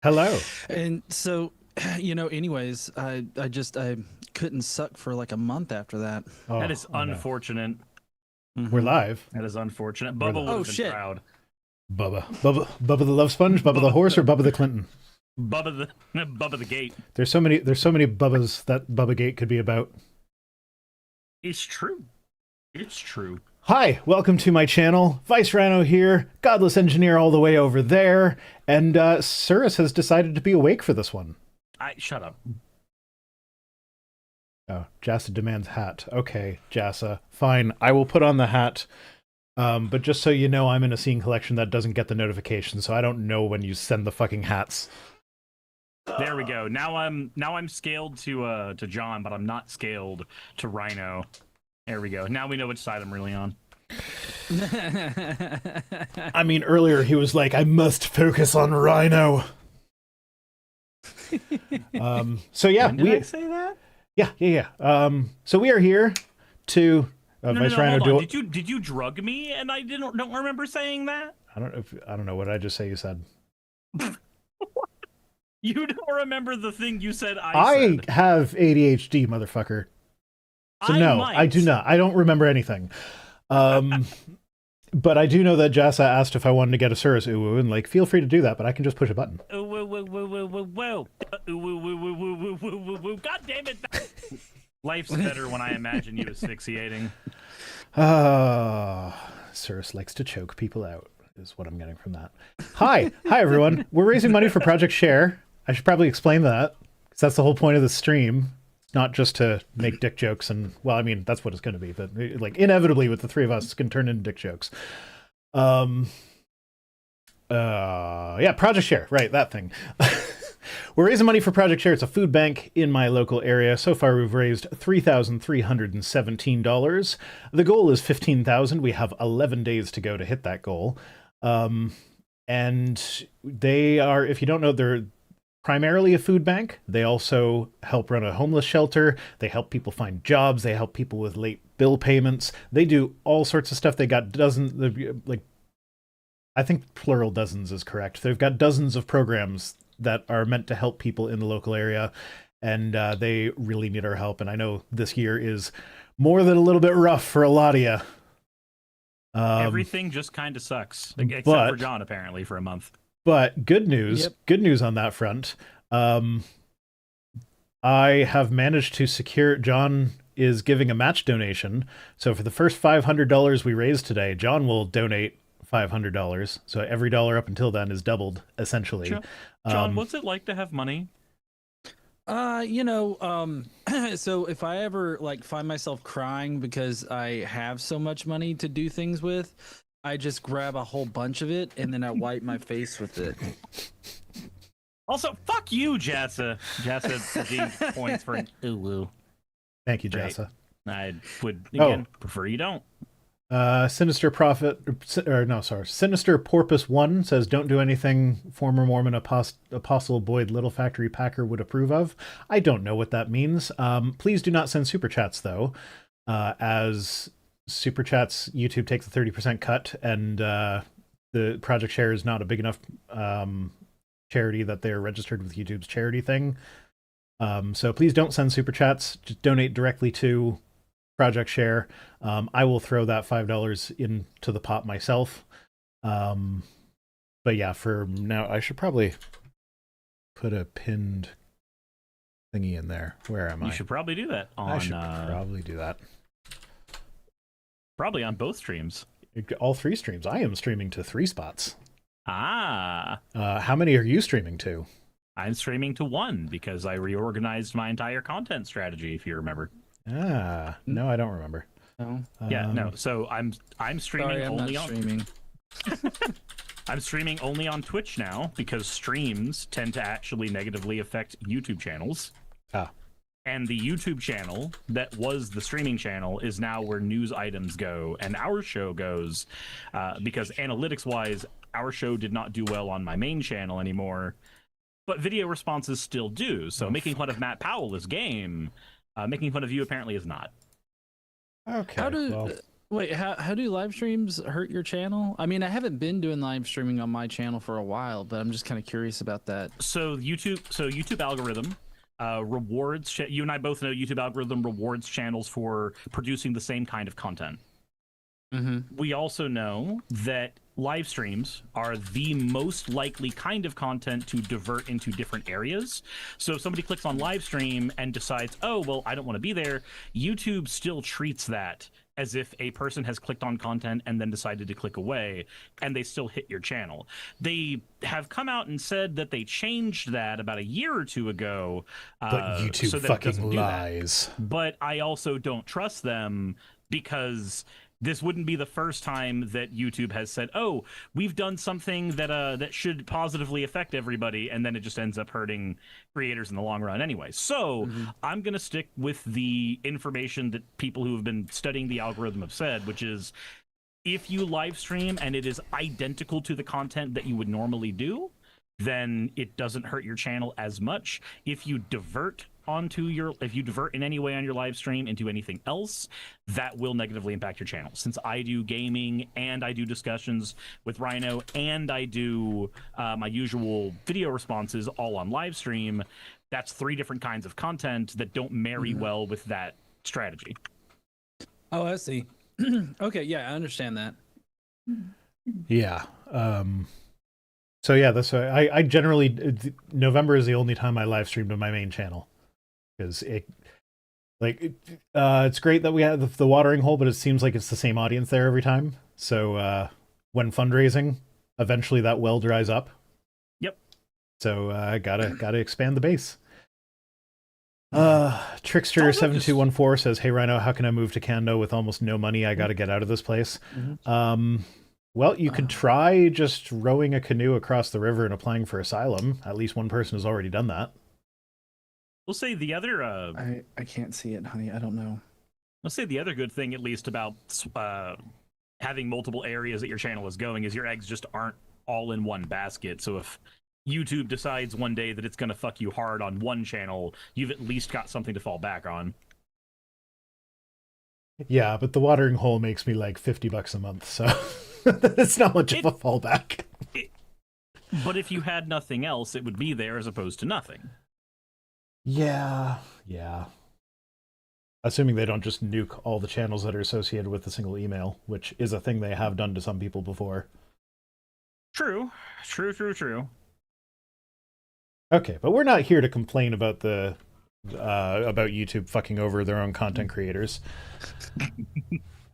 Hello. And so, anyways, I couldn't suck for like a month after that. That Oh, is oh no. unfortunate. We're Hmm. live. That is unfortunate. We're Bubba live. would Oh have been shit. proud. Bubba the love sponge, Bubba the horse, or Bubba the Clinton. Bubba the Gate. There's so many Bubbas that Bubba Gate could be about. It's true. It's true. Hi, welcome to my channel. Vice Rhino here, Godless engineer all the way over there, and Cirrus has decided to be awake for this one. Shut up. Oh, Jassa demands hat. Okay, Jassa, fine. I will put on the hat. But just so you know, I'm in a scene collection that doesn't get the notification, so I don't know when you send the fucking hats. There we go. Now I'm scaled to John, but I'm not scaled to Rhino. There we go. Now we know which side I'm really on. I mean, earlier he was like, I must focus on Rhino. So yeah, When did I say that? yeah. So we are here to Vice Rhino hold on. do. Did you drug me? And I don't remember saying that. I don't know what I just say. You said You don't remember the thing you said. I said. have ADHD, motherfucker. So no, might. I do not. I don't remember anything. But I do know that Jassa asked if I wanted to get a Cirrus Uwu, and like, feel free to do that, but I can just push a button. Whoa. God damn it. Life's better when I imagine you asphyxiating. Cirrus likes to choke people out, is what I'm getting from that. Hi everyone. We're raising money for Project Share. I should probably explain that, because that's the whole point of the stream. It's not just to make dick jokes, and, well, I mean, that's what it's going to be, but, like, inevitably with the three of us, it's going to turn into dick jokes. Yeah, Project Share, right, that thing. We're raising money for Project Share. It's a food bank in my local area. So far, we've raised $3,317. The goal is $15,000. We have 11 days to go to hit that goal. And they are, if you don't know, they're primarily a food bank. They also help run a homeless shelter. They help people find jobs. They help people with late bill payments. They do all sorts of stuff. They got dozens, like, I think plural dozens is correct. They've got dozens of programs that are meant to help people in the local area, and they really need our help. And I know this year is more than a little bit rough for a lot of you. Everything just kind of sucks, except for John, apparently, for a month. But good news, good news on that front. I have managed to secure, John is giving a match donation. So for the first $500 we raised today, John will donate $500. So every dollar up until then is doubled, essentially. John, what's it like to have money? So if I ever like find myself crying because I have so much money to do things with, I just grab a whole bunch of it and then I wipe my face with it. Also, fuck you, Jassa. Jassa redeemed points for an uwu. Thank you, Great. Jassa. I would, again, prefer you don't. Sinister Porpoise 1 says, don't do anything former Mormon Apostle Boyd Little Factory Packer would approve of. I don't know what that means. Please do not send super chats, though, as super chats, YouTube takes a 30% cut, and the Project Share is not a big enough charity that they're registered with YouTube's charity thing. So please don't send super chats. Just donate directly to Project Share. I will throw that $5 into the pot myself. But yeah, for now, I should probably put a pinned thingy in there. Where am I? You should probably do that. I should probably do that. Probably on both streams. All three streams. I am streaming to 3 spots. Ah. How many are you streaming to? I'm streaming to 1 because I reorganized my entire content strategy, if you remember. Ah, no, I don't remember. No. Yeah, no. So I'm streaming Sorry, I'm only not on streaming. I'm streaming only on Twitch now because streams tend to actually negatively affect YouTube channels. Ah. And the YouTube channel that was the streaming channel is now where news items go and our show goes, because analytics-wise, our show did not do well on my main channel anymore, but video responses still do. So making fun of Matt Powell is game. Making fun of you apparently is not. Okay. Wait, how do live streams hurt your channel? I mean, I haven't been doing live streaming on my channel for a while, but I'm just kind of curious about that. So YouTube algorithm rewards. You and I both know YouTube algorithm rewards channels for producing the same kind of content. Mm-hmm. We also know that live streams are the most likely kind of content to divert into different areas. So if somebody clicks on live stream and decides, oh, well, I don't want to be there, YouTube still treats that as if a person has clicked on content and then decided to click away, and they still hit your channel. They have come out and said that they changed that about a year or two ago. But YouTube so that fucking lies. But I also don't trust them, because this wouldn't be the first time that YouTube has said, "Oh, we've done something that that should positively affect everybody," and then it just ends up hurting creators in the long run anyway. So I'm gonna stick with the information that people who have been studying the algorithm have said, which is, if you live stream and it is identical to the content that you would normally do, then it doesn't hurt your channel as much. If you divert in any way on your live stream into anything else, that will negatively impact your channel. Since I do gaming and I do discussions with Rhino and I do my usual video responses all on live stream, that's 3 different kinds of content that don't marry well with that strategy. Oh, I see. Okay, yeah, I understand that. Yeah. So yeah, that's why I generally, November is the only time I live stream to my main channel, because it's great that we have the watering hole, but it seems like it's the same audience there every time. So when fundraising, eventually that well dries up. Yep. So gotta expand the base. Trickster7214 says, "Hey Rhino, how can I move to Canada with almost no money? I gotta get out of this place." Well, you could try just rowing a canoe across the river and applying for asylum. At least one person has already done that. We'll say the other I can't see it, honey. I don't know. let's say the other good thing, at least, about having multiple areas that your channel is going, is your eggs just aren't all in one basket. So if YouTube decides one day that it's going to fuck you hard on one channel, you've at least got something to fall back on. Yeah, but the watering hole makes me like $50 a month, so it's not much of a fallback. But if you had nothing else, it would be there as opposed to nothing. Yeah. Assuming they don't just nuke all the channels that are associated with a single email, which is a thing they have done to some people before. True. Okay, but we're not here to complain about about YouTube fucking over their own content creators.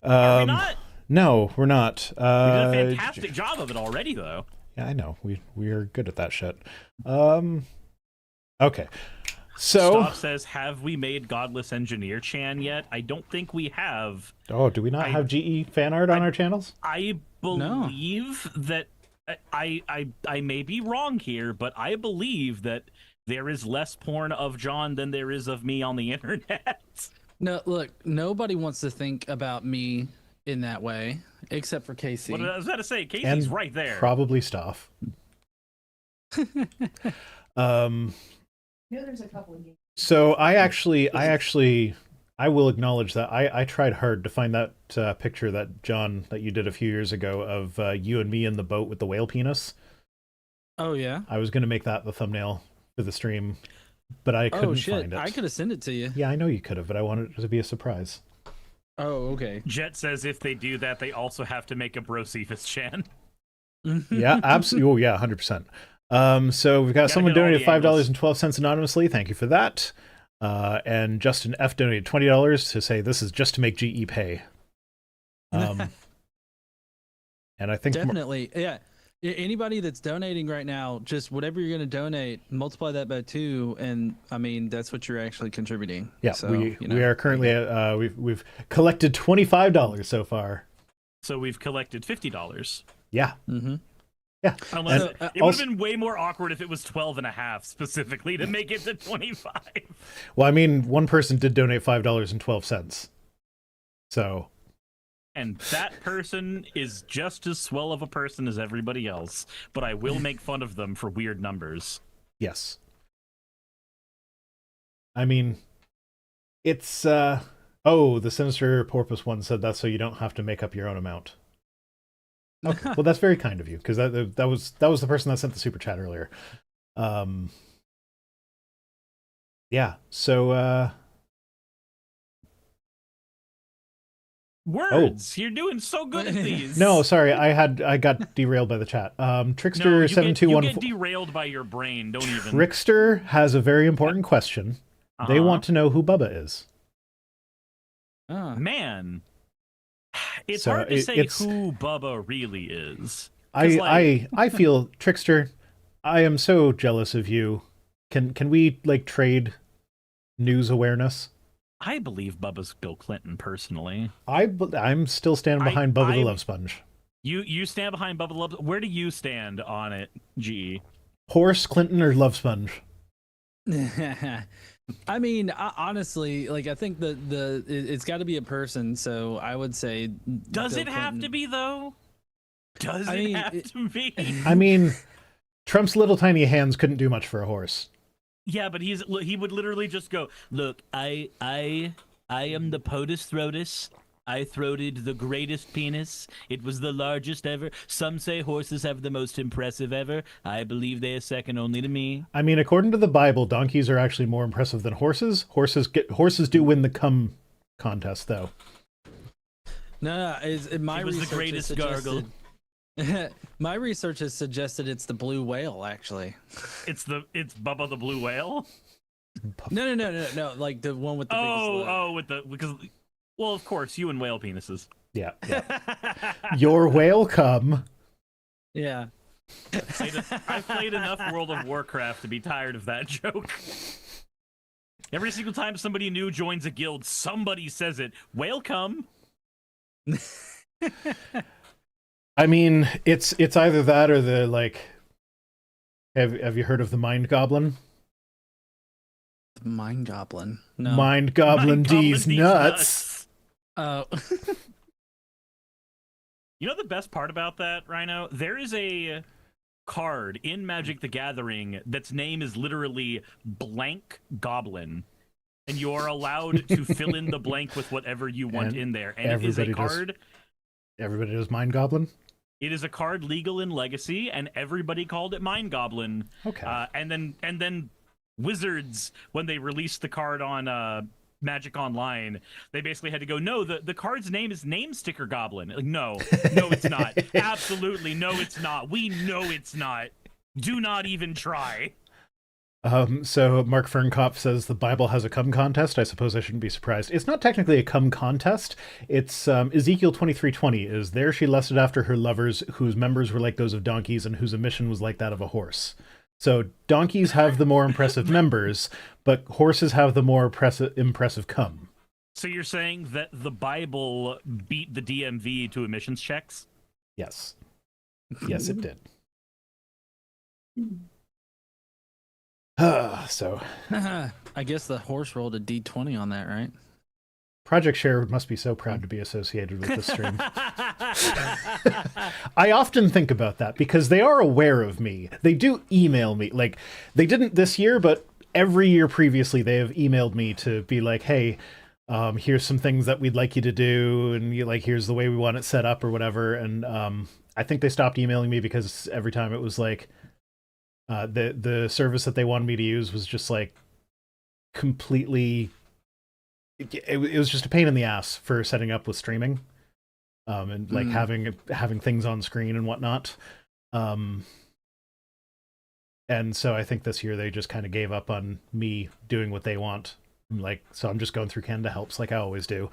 Are we not? No, we're not. We did a fantastic job of it already, though. Yeah, I know. We are good at that shit. Okay. So Stop says, have we made Godless Engineer Chan yet? I don't think we have. Oh, do we not have GE fan art on our channels? I believe that I may be wrong here, but I believe that there is less porn of John than there is of me on the internet. No, look, nobody wants to think about me in that way, except for Casey. What I was about to say, Casey's right there. Probably Stoff. There's a couple of games. So I will acknowledge that I tried hard to find that picture that John, that you did a few years ago of you and me in the boat with the whale penis. Oh yeah. I was going to make that the thumbnail for the stream, but I couldn't find it. I could have sent it to you. Yeah, I know you could have, but I wanted it to be a surprise. Oh, okay. Jet says if they do that, they also have to make a Brocephus Chan. Yeah, absolutely. Oh, yeah, 100%. So we've got someone donated $5.12 anonymously. Thank you for that. And Justin F donated $20 to say this is just to make GE pay. And I think definitely, yeah. Anybody that's donating right now, just whatever you're going to donate, multiply that by 2, and I mean that's what you're actually contributing. Yeah, so, we are currently at we've collected $25 so far. So we've collected $50. Yeah. Mm-hmm. Yeah. Unless it would have been way more awkward if it was 12.5 specifically to make it to 25. Well, I mean, one person did donate $5.12. So. And that person is just as swell of a person as everybody else, but I will make fun of them for weird numbers. Yes. I mean, it's Oh, the Sinister Porpoise one said that so you don't have to make up your own amount. Okay, well that's very kind of you, because that was the person that sent the super chat earlier. Yeah. So Words. You're doing so good at these. no, sorry, I got derailed by the chat. Trickster 721 you get derailed by your brain. Don't even. Trickster has a very important question. They want to know who Bubba is. Man, it's hard to say who Bubba really is. I feel, Trickster, I am so jealous of you. Can we like trade news awareness? I believe Bubba's Bill Clinton personally. I'm still standing behind Bubba the Love Sponge. You stand behind Bubba the Love. Where do you stand on it, G? Horse, Clinton, or Love Sponge? I mean, honestly, like I think it's got to be a person. So I would say, does Bill it have Clinton. To be though? Does it have to be? I mean, Trump's little tiny hands couldn't do much for a horse. Yeah, but he would literally just go, look, I am the POTUS throatus. I throated the greatest penis. It was the largest ever. Some say horses have the most impressive ever. I believe they are second only to me. I mean, according to the Bible, donkeys are actually more impressive than horses. Horses do win the cum contest, though. No, my it was the greatest gargle. My research has suggested it's the blue whale. Actually, it's Bubba the blue whale. No, like the one with the biggest lip. because. Well, of course, you and whale penises. Yeah. Your whale cum. Yeah. I've played enough World of Warcraft to be tired of that joke. Every single time somebody new joins a guild, somebody says it. Whale cum. I mean, it's either that or the like. Have you heard of the Mind Goblin? The Mind Goblin. No. Mind Goblin D's nuts. Oh. You know the best part about that, Rhino? There is a card in Magic the Gathering that's name is literally blank goblin. And you are allowed to fill in the blank with whatever you want in there. And it is a card. Everybody does Mind Goblin? It is a card legal in Legacy, and everybody called it Mind Goblin. Okay. And then Wizards, when they released the card on Magic Online, they basically had to go, no, the card's name is Name Sticker Goblin. Like, no, it's not. Absolutely, no, it's not. We know it's not. Do not even try. So Mark Fernkopf says the Bible has a cum contest. I suppose I shouldn't be surprised. It's not technically a cum contest. It's Ezekiel 23:20 is there she lusted after her lovers whose members were like those of donkeys and whose emission was like that of a horse. So donkeys have the more impressive members, but horses have the more impressive cum. So you're saying that the Bible beat the DMV to emissions checks? Yes. Yes, it did. So I guess the horse rolled a D20 on that, right? Project Share must be so proud to be associated with this stream. I often think about that because they are aware of me. They do email me. Like, they didn't this year, but every year previously they have emailed me to be like, hey, here's some things that we'd like you to do, and here's the way we want it set up or whatever. And I think they stopped emailing me because every time it was like the service that they wanted me to use was just like completely... It was just a pain in the ass for setting up with streaming, and like having things on screen and whatnot. And so I think this year they just kind of gave up on me doing what they want. So I'm just going through Canada Helps like I always do.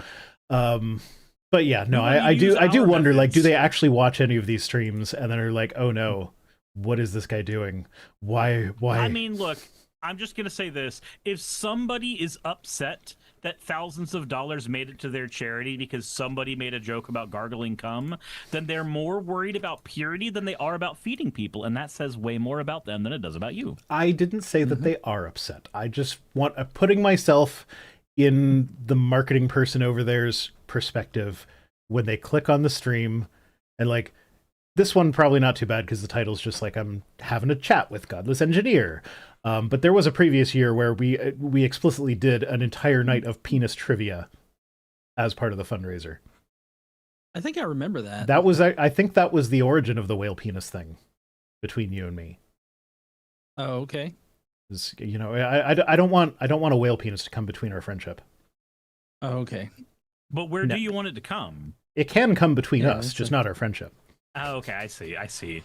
But yeah, no, I do wonder, like, do they actually watch any of these streams and then are like, oh no, what is this guy doing? Why? I mean, look, I'm just gonna say this: if somebody is upset that thousands of dollars made it to their charity because somebody made a joke about gargling cum, then they're more worried about purity than they are about feeding people, and that says way more about them than it does about you. I didn't say that they are upset. I just want putting myself in the marketing person over there's perspective when they click on the stream, and like, this one probably not too bad because the title's just like, I'm having a chat with Godless Engineer. But there was a previous year where we explicitly did an entire night of penis trivia as part of the fundraiser. I think I remember that. That was, I think that was the origin of the whale penis thing between you and me. Oh, okay. You know, I don't want a whale penis to come between our friendship. Oh, okay. But where No. do you want it to come? It can come between Yeah, us, just not our friendship. Oh, okay, I see.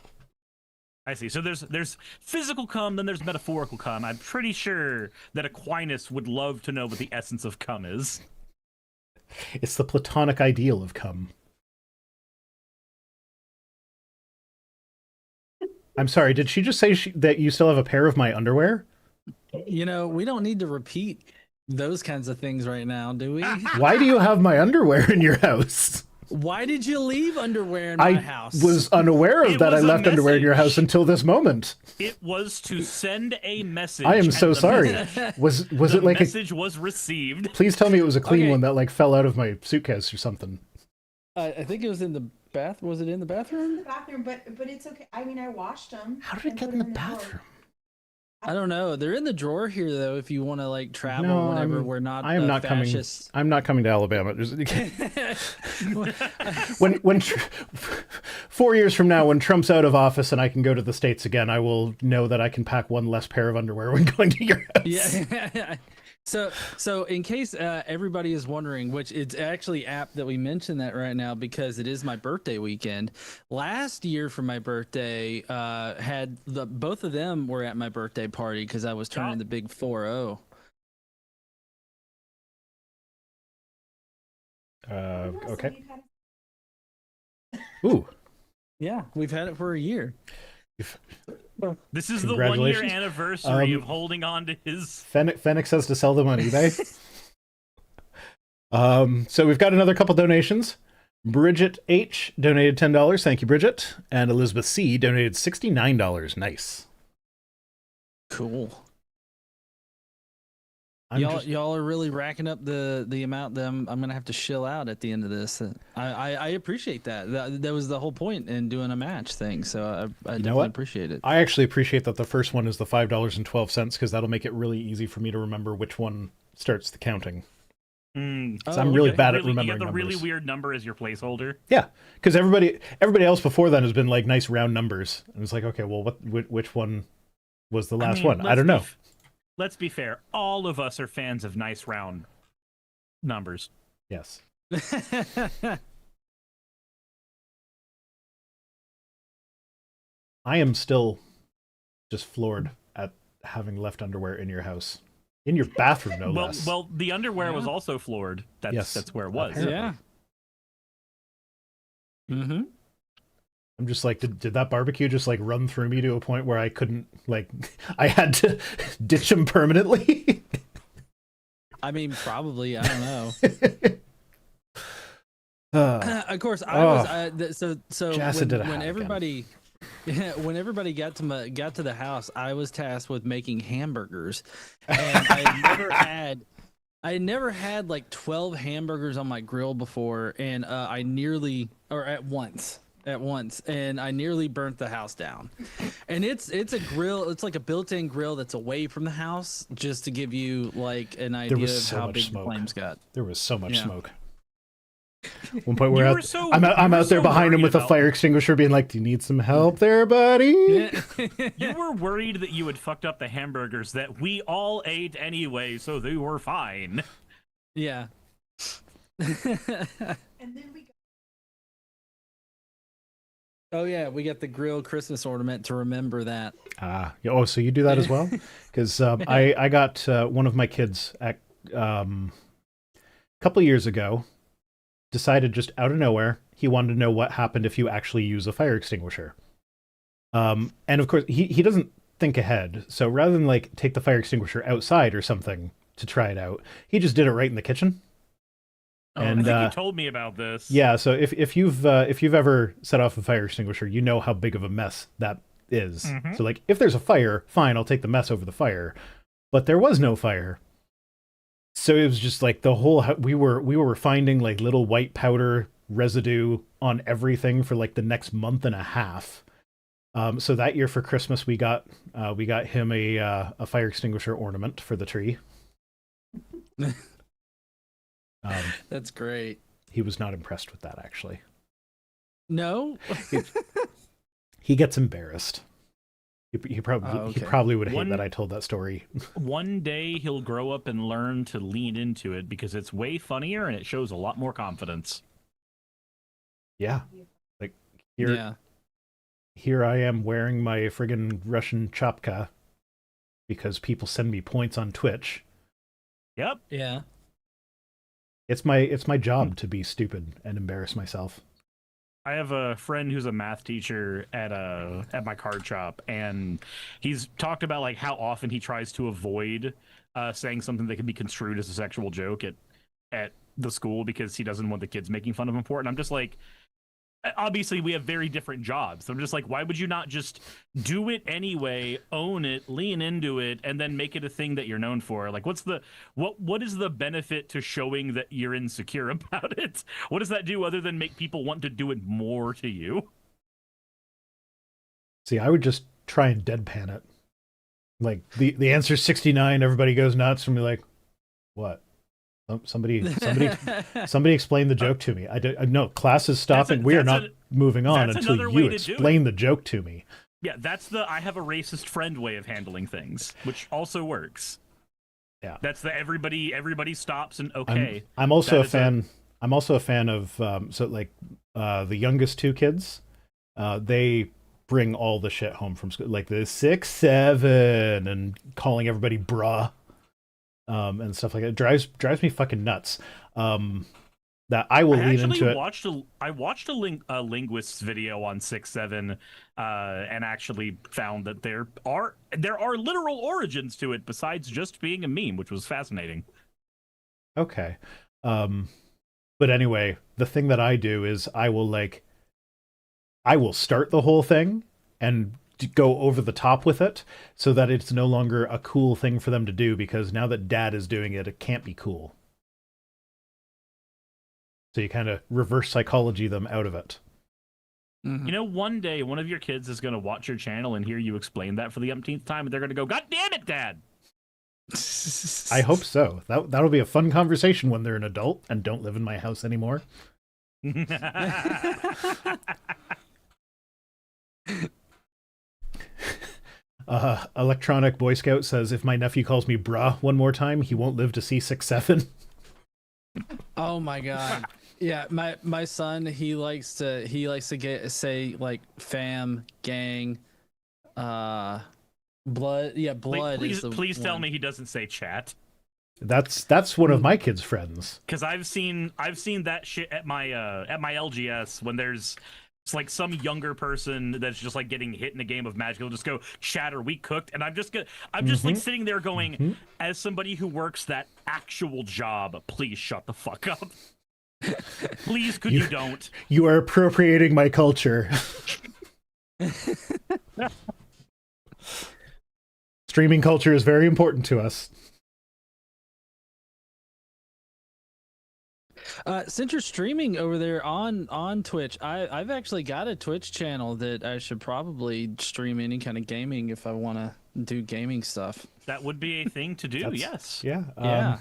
So there's physical cum, then there's metaphorical cum. I'm pretty sure that Aquinas would love to know what the essence of cum is. It's the platonic ideal of cum. I'm sorry, did she just say that you still have a pair of my underwear? You know, we don't need to repeat those kinds of things right now, do we? Why do you have my underwear in your house? Why did you leave underwear in my house? I was unaware of It that. I was a left underwear in your message. house until this moment. It was to send a message. I am and so the sorry. message- Was the it like a... message was received? Please tell me it was a clean Okay. one that like fell out of my suitcase or something. I think it was in the bath. Was it in the bathroom? The bathroom, but it's okay. I mean, I washed them. How did it and get put in the 'em drawer. bathroom? I don't know. They're in the drawer here, though. If you want to like travel No, whenever I'm- we're not, I am not coming. fascists. I'm not coming to Alabama. When 4 years from now, when Trump's out of office and I can go to the States again, I will know that I can pack one less pair of underwear when going to your house. Yeah. So in case everybody is wondering, which it's actually apt that we mention that right now because it is my birthday weekend. Last year for my birthday, both of them were at my birthday party because I was turning the big 4-0. Okay. Ooh. Yeah, we've had it for a year. This is the 1 year Congratulations. anniversary of holding on to his. Fenix says to sell them on eBay. So we've got another couple donations. Bridget H donated $10. Thank you, Bridget. And Elizabeth C donated $69. Nice. Cool. I'm Y'all, just- y'all are really racking up the amount that I'm gonna have to shill out at the end of this. I appreciate that. That was the whole point in doing a match thing. So I definitely what? appreciate it. I actually appreciate that the first one is the $5.12 because that'll make it really easy for me to remember which one starts the counting. Mm, I'm really bad at you remembering got the really numbers. weird number as your placeholder. Yeah, because everybody else before then has been like nice round numbers. And it's like, okay, well, which one was the last one? I don't know. Let's be fair. All of us are fans of nice round numbers. Yes. I am still just floored at having left underwear in your house. In your bathroom, no less. Well, the underwear Yeah. was also floored. Yes, That's where it was. apparently. Yeah. Mm-hmm. I'm just like, did that barbecue just like run through me to a point where I couldn't, like, I had to ditch him permanently? I mean, probably. I don't know. Of course, I was. So Jassa did a hat when again. everybody, when everybody got to the house, I was tasked with making hamburgers, and I had never had like 12 hamburgers on my grill before, and at once, and I nearly burnt the house down. And it's a grill. It's like a built-in grill that's away from the house, just to give you like an idea was of so how much big smoke. the flames got. There was so much Yeah. smoke. One point where You were so- I'm you out were there so behind him worried with a about- fire extinguisher being like, do you need some help there, buddy? You were worried that you had fucked up the hamburgers that we all ate anyway, so they were fine. Yeah. And then we go. Oh yeah, we got the grill Christmas ornament to remember that. Oh, so you do that as well? Because I got one of my kids at a couple years ago decided just out of nowhere he wanted to know what happened if you actually use a fire extinguisher. And of course he doesn't think ahead, so rather than like take the fire extinguisher outside or something to try it out, he just did it right in the kitchen. And I think you told me about this. yeah, so if you've ever set off a fire extinguisher, you know how big of a mess that is. Mhm. So like, if there's a fire, fine, I'll take the mess over the fire. But there was no fire, so it was just like the whole. We were finding like little white powder residue on everything for like the next month and a half. So that year for Christmas, we got him a fire extinguisher ornament for the tree. That's great. He was not impressed with that, actually. No. He gets embarrassed. He Okay. probably would hate that I told that story. One day he'll grow up and learn to lean into it because it's way funnier and it shows a lot more confidence. Yeah. Like Yeah. here I am wearing my friggin' Russian chapka because people send me points on Twitch. Yep. Yeah. It's my job to be stupid and embarrass myself. I have a friend who's a math teacher at my card shop, and he's talked about like how often he tries to avoid saying something that could be construed as a sexual joke at the school because he doesn't want the kids making fun of him for it. And I'm just like, obviously we have very different jobs. So I'm just like, why would you not just do it anyway, own it, lean into it, and then make it a thing that you're known for? Like, what is the benefit to showing that you're insecure about it? What does that do other than make people want to do it more to you? See, I would just try and deadpan it. Like the answer's 69, everybody goes nuts, and be like, what? Somebody explain the joke to me. I no, class is stopping. We are not moving on until you explain the joke to me. Yeah, that's the I have a racist friend way of handling things, which also works. Yeah, that's the everybody stops and okay. I'm also a fan. I'm also a fan of the youngest two kids. They bring all the shit home from school, like the 6, 7, and calling everybody bruh. And stuff like that drives me fucking nuts. That I will lean into it. I watched a linguist's video on 6-7, and actually found that there are literal origins to it besides just being a meme, which was fascinating. Okay, but anyway, the thing that I do is I will start the whole thing and go over the top with it so that it's no longer a cool thing for them to do, because now that dad is doing it, it can't be cool. So you kind of reverse psychology them out of it. Mm-hmm. You know, one day one of your kids is going to watch your channel and hear you explain that for the umpteenth time, and they're going to go, God damn it, Dad! I hope so. That'll be a fun conversation when they're an adult and don't live in my house anymore. Electronic Boy Scout says, if my nephew calls me brah one more time, he won't live to see 6-7. Oh my god. Yeah, my son, he likes to say like fam, gang, blood. Yeah, blood. Please tell me he doesn't say chat. That's one of my kids' friends. Because I've seen that shit at my LGS when there's it's like some younger person that's just like getting hit in a game of Magic. He'll just go, "Chat, are we cooked?" And I'm just like sitting there going, as somebody who works that actual job, please shut the fuck up. Please, could you don't? You are appropriating my culture. Streaming culture is very important to us. Since you're streaming over there on Twitch, I've actually got a Twitch channel that I should probably stream any kind of gaming if I want to do gaming stuff. That would be a thing to do. Yes. Yeah. Yeah.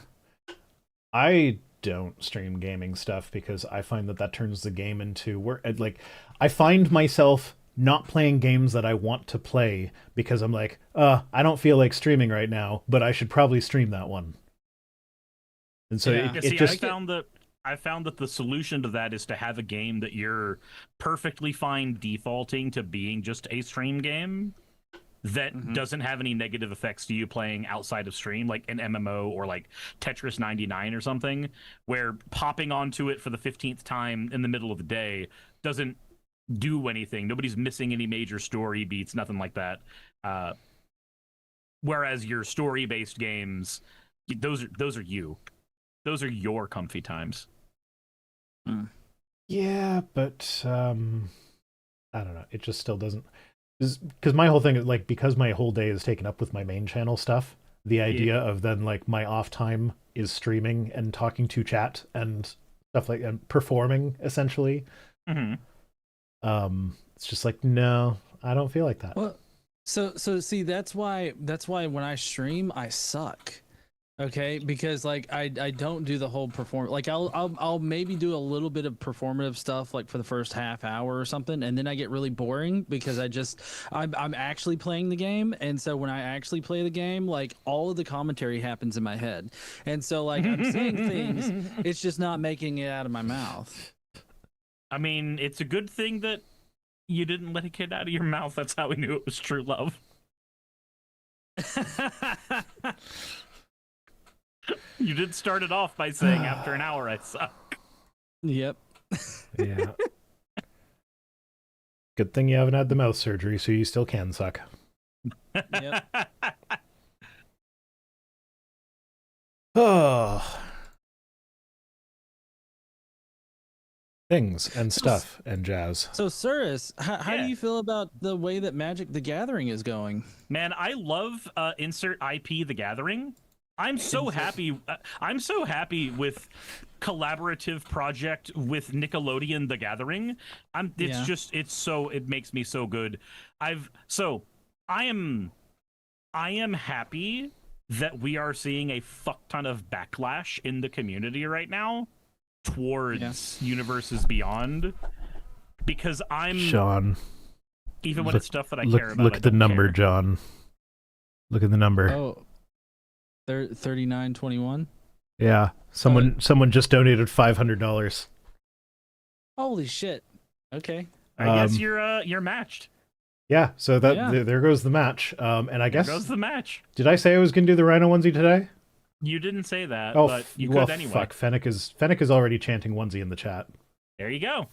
I don't stream gaming stuff because I find that turns the game into work. Like, I find myself not playing games that I want to play because I'm like, I don't feel like streaming right now, but I should probably stream that one. And so I found that the solution to that is to have a game that you're perfectly fine defaulting to being just a stream game that doesn't have any negative effects to you playing outside of stream, like an MMO or like Tetris 99 or something, where popping onto it for the 15th time in the middle of the day doesn't do anything. Nobody's missing any major story beats, nothing like that. Whereas your story-based games, those are you. Those are your comfy times. Yeah, but I don't know. It just still doesn't. Because my whole thing is like, because my whole day is taken up with my main channel stuff, the idea of then like my off time is streaming and talking to chat and stuff like and performing essentially. It's just like, no, I don't feel like that. Well, so see, that's why when I stream, I suck. Okay, because like I don't do the whole perform, like I'll maybe do a little bit of performative stuff like for the first half hour or something, and then I get really boring because I'm actually playing the game, and so when I actually play the game, like all of the commentary happens in my head, and so like I'm saying things, it's just not making it out of my mouth. I mean, it's a good thing that you didn't let it get out of your mouth. That's how we knew it was true love. You did start it off by saying after an hour I suck. Yep. Yeah. Good thing you haven't had the mouth surgery, so you still can suck. Yep. Oh. Things and stuff and jazz. So, Cirrus, how do Yeah. you feel about the way that Magic the Gathering is going? Man, I love insert IP The Gathering. I'm so happy. I'm so happy with collaborative project with Nickelodeon The Gathering. Yeah. It makes me so good. I am happy that we are seeing a fuck ton of backlash in the community right now towards Universes Beyond, because John, even when it's stuff that I care about. Look I at the don't number, care. John. Look at the number. Oh, 39.21. Yeah, someone just donated $500. Holy shit. Okay. I guess you're matched. Yeah, so that Yeah. there goes the match. And I guess There goes the match. did I say I was going to do the Rhino onesie today? You didn't say that, Oh, but you well, could anyway. fuck. Fennec is already chanting onesie in the chat. There you go.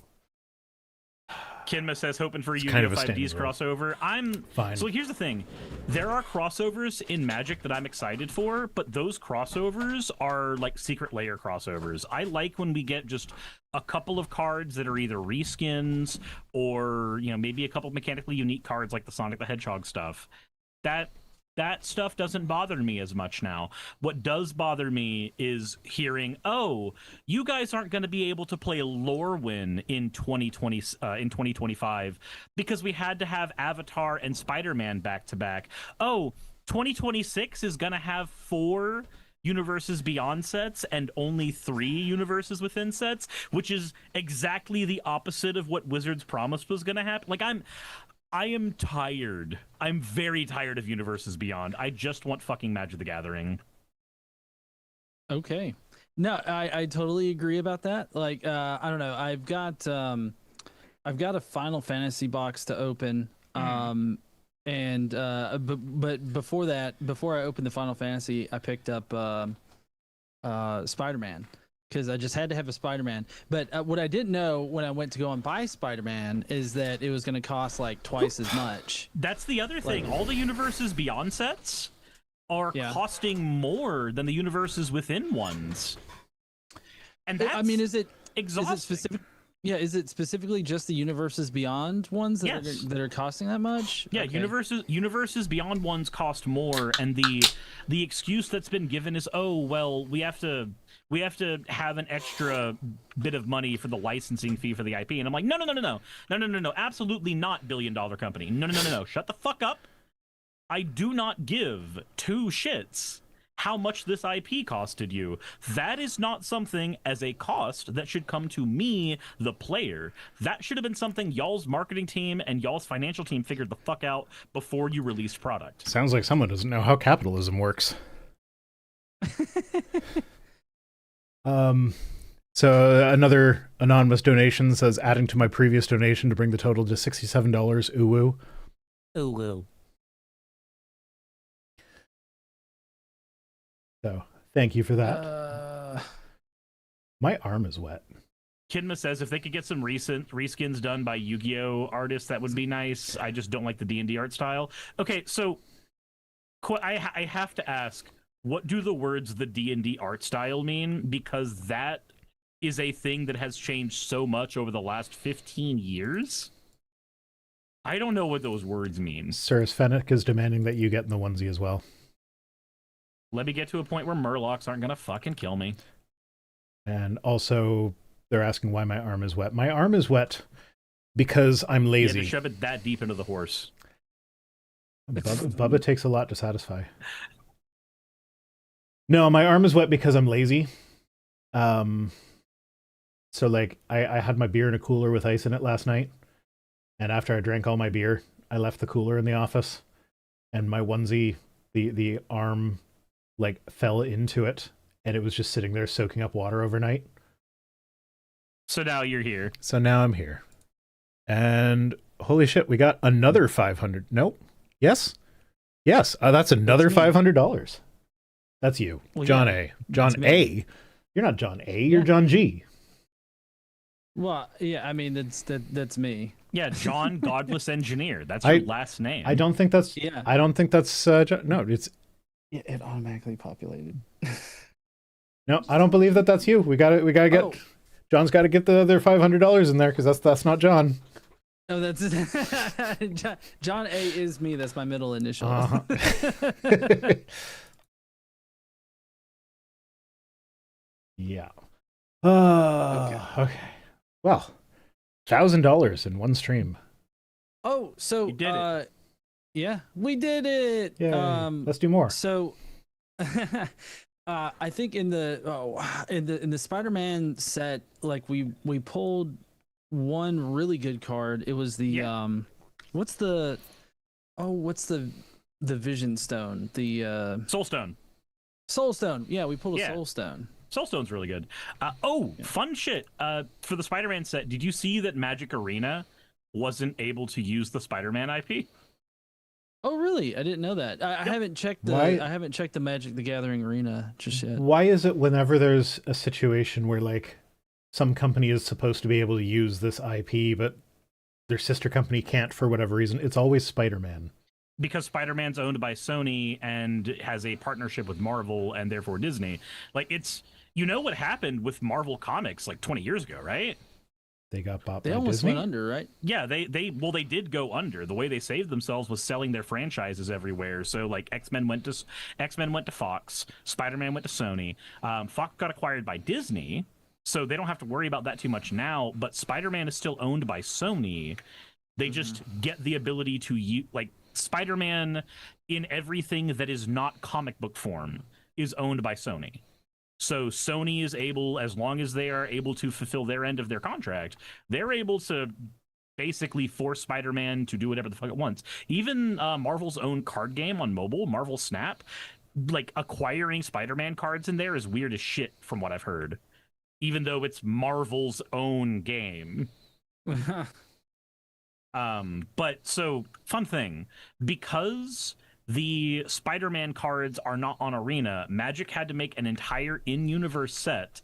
Kinma says hoping for a kind of Yu-Gi-Oh! a 5D's standing rule. crossover. I'm Fine. So here's the thing. There are crossovers in Magic that I'm excited for, but those crossovers are like secret layer crossovers. I like when we get just a couple of cards that are either reskins or, maybe a couple mechanically unique cards like the Sonic the Hedgehog stuff. That stuff doesn't bother me as much now. What does bother me is hearing, "Oh, you guys aren't going to be able to play Lorwyn in 2025 because we had to have Avatar and Spider-Man back to back. Oh, 2026 is going to have 4 Universes Beyond sets and only 3 Universes Within sets, which is exactly the opposite of what Wizards promised was going to happen." Like I am tired. I'm very tired of Universes Beyond. I just want fucking Magic the Gathering. Okay. No, I totally agree about that. Like, I don't know. I've got a Final Fantasy box to open. And but before that, before I opened the Final Fantasy, I picked up Spider-Man, because I just had to have a Spider-Man. But what I didn't know when I went to go and buy Spider-Man is that it was going to cost like twice as much. That's the other thing. All the Universes Beyond sets are costing more than the Universes Within ones. And that's, I mean, is it exhausting. Is it specific? Yeah, is it specifically just the Universes Beyond ones that, Yes. that are costing that much? Yeah, Okay. Universes Beyond ones cost more, and the excuse that's been given is, "Oh, well, we have to have an extra bit of money for the licensing fee for the IP." And I'm like, no, absolutely not, billion-dollar company. No, shut the fuck up. I do not give 2 shits how much this IP costed you. That is not something as a cost that should come to me, the player. That should have been something y'all's marketing team and y'all's financial team figured the fuck out before you released product. Sounds like someone doesn't know how capitalism works. So another anonymous donation says, adding to my previous donation to bring the total to $67. Ooh woo. Oh, well. So thank you for that. My arm is wet. Kinma says if they could get some recent reskins done by Yu-Gi-Oh! Artists, that would be nice. I just don't like the D&D art style. Okay, so I have to ask, what do the words the D&D art style mean? Because that is a thing that has changed so much over the last 15 years. I don't know what those words mean. Cirrus Fennec is demanding that you get in the onesie as well. Let me get to a point where Murlocs aren't gonna fucking kill me. And also, they're asking why my arm is wet. My arm is wet because I'm You lazy. had to shove it that deep into the horse. Bubba takes a lot to satisfy. No, my arm is wet because I'm lazy. Um, so like I had my beer in a cooler with ice in it last night, and after I drank all my beer, I left the cooler in the office, and my onesie, the arm, like fell into it, and it was just sitting there soaking up water overnight. So now you're here. So now I'm here, and holy shit, we got another 500. Nope. Yes. Yes. That's another $500. That's you, Well, John yeah, A. John that's me. A. You're not John A. You're Yeah. John G. Well, yeah, I mean that's me. Yeah, John Godless Engineer. That's I- your last name. I don't think that's. Yeah. I don't think that's. No, it's. It automatically populated. No, I don't believe that that's you. We got to. We got to get. Oh. John's got to get the other $500 in there because that's not John. No, that's John A is me. That's my middle initial. Uh-huh. Yeah. Okay. Well, $1,000 in one stream. Oh, so You did it. yeah, we did it. Yeah. Let's do more. So, I think in the Spider-Man set, like we pulled one really good card. It was the what's the Vision Stone, the Soul Stone. Soul Stone. Yeah, we pulled a Yeah. Soul Stone. Soulstone's really good. Fun shit. For the Spider-Man set, did you see that Magic Arena wasn't able to use the Spider-Man IP? Oh, really? I didn't know that. I haven't checked the Why- I haven't checked the Magic the Gathering arena just yet. Why is it whenever there's a situation where like some company is supposed to be able to use this IP, but their sister company can't for whatever reason, it's always Spider-Man? Because Spider-Man's owned by Sony and has a partnership with Marvel and therefore Disney. Like, it's, you know what happened with Marvel Comics like 20 years ago, right? They got bought They by almost Disney. went under, right? Yeah, they did go under. The way they saved themselves was selling their franchises everywhere. So like X-Men went to Fox, Spider-Man went to Sony. Fox got acquired by Disney, so they don't have to worry about that too much now. But Spider-Man is still owned by Sony. They just get the ability to use, like, Spider-Man in everything that is not comic book form is owned by Sony. So Sony is able, as long as they are able to fulfill their end of their contract, they're able to basically force Spider-Man to do whatever the fuck it wants. Even Marvel's own card game on mobile, Marvel Snap, like acquiring Spider-Man cards in there is weird as shit from what I've heard. Even though it's Marvel's own game. But so fun thing, because the Spider-Man cards are not on Arena, Magic had to make an entire in-universe set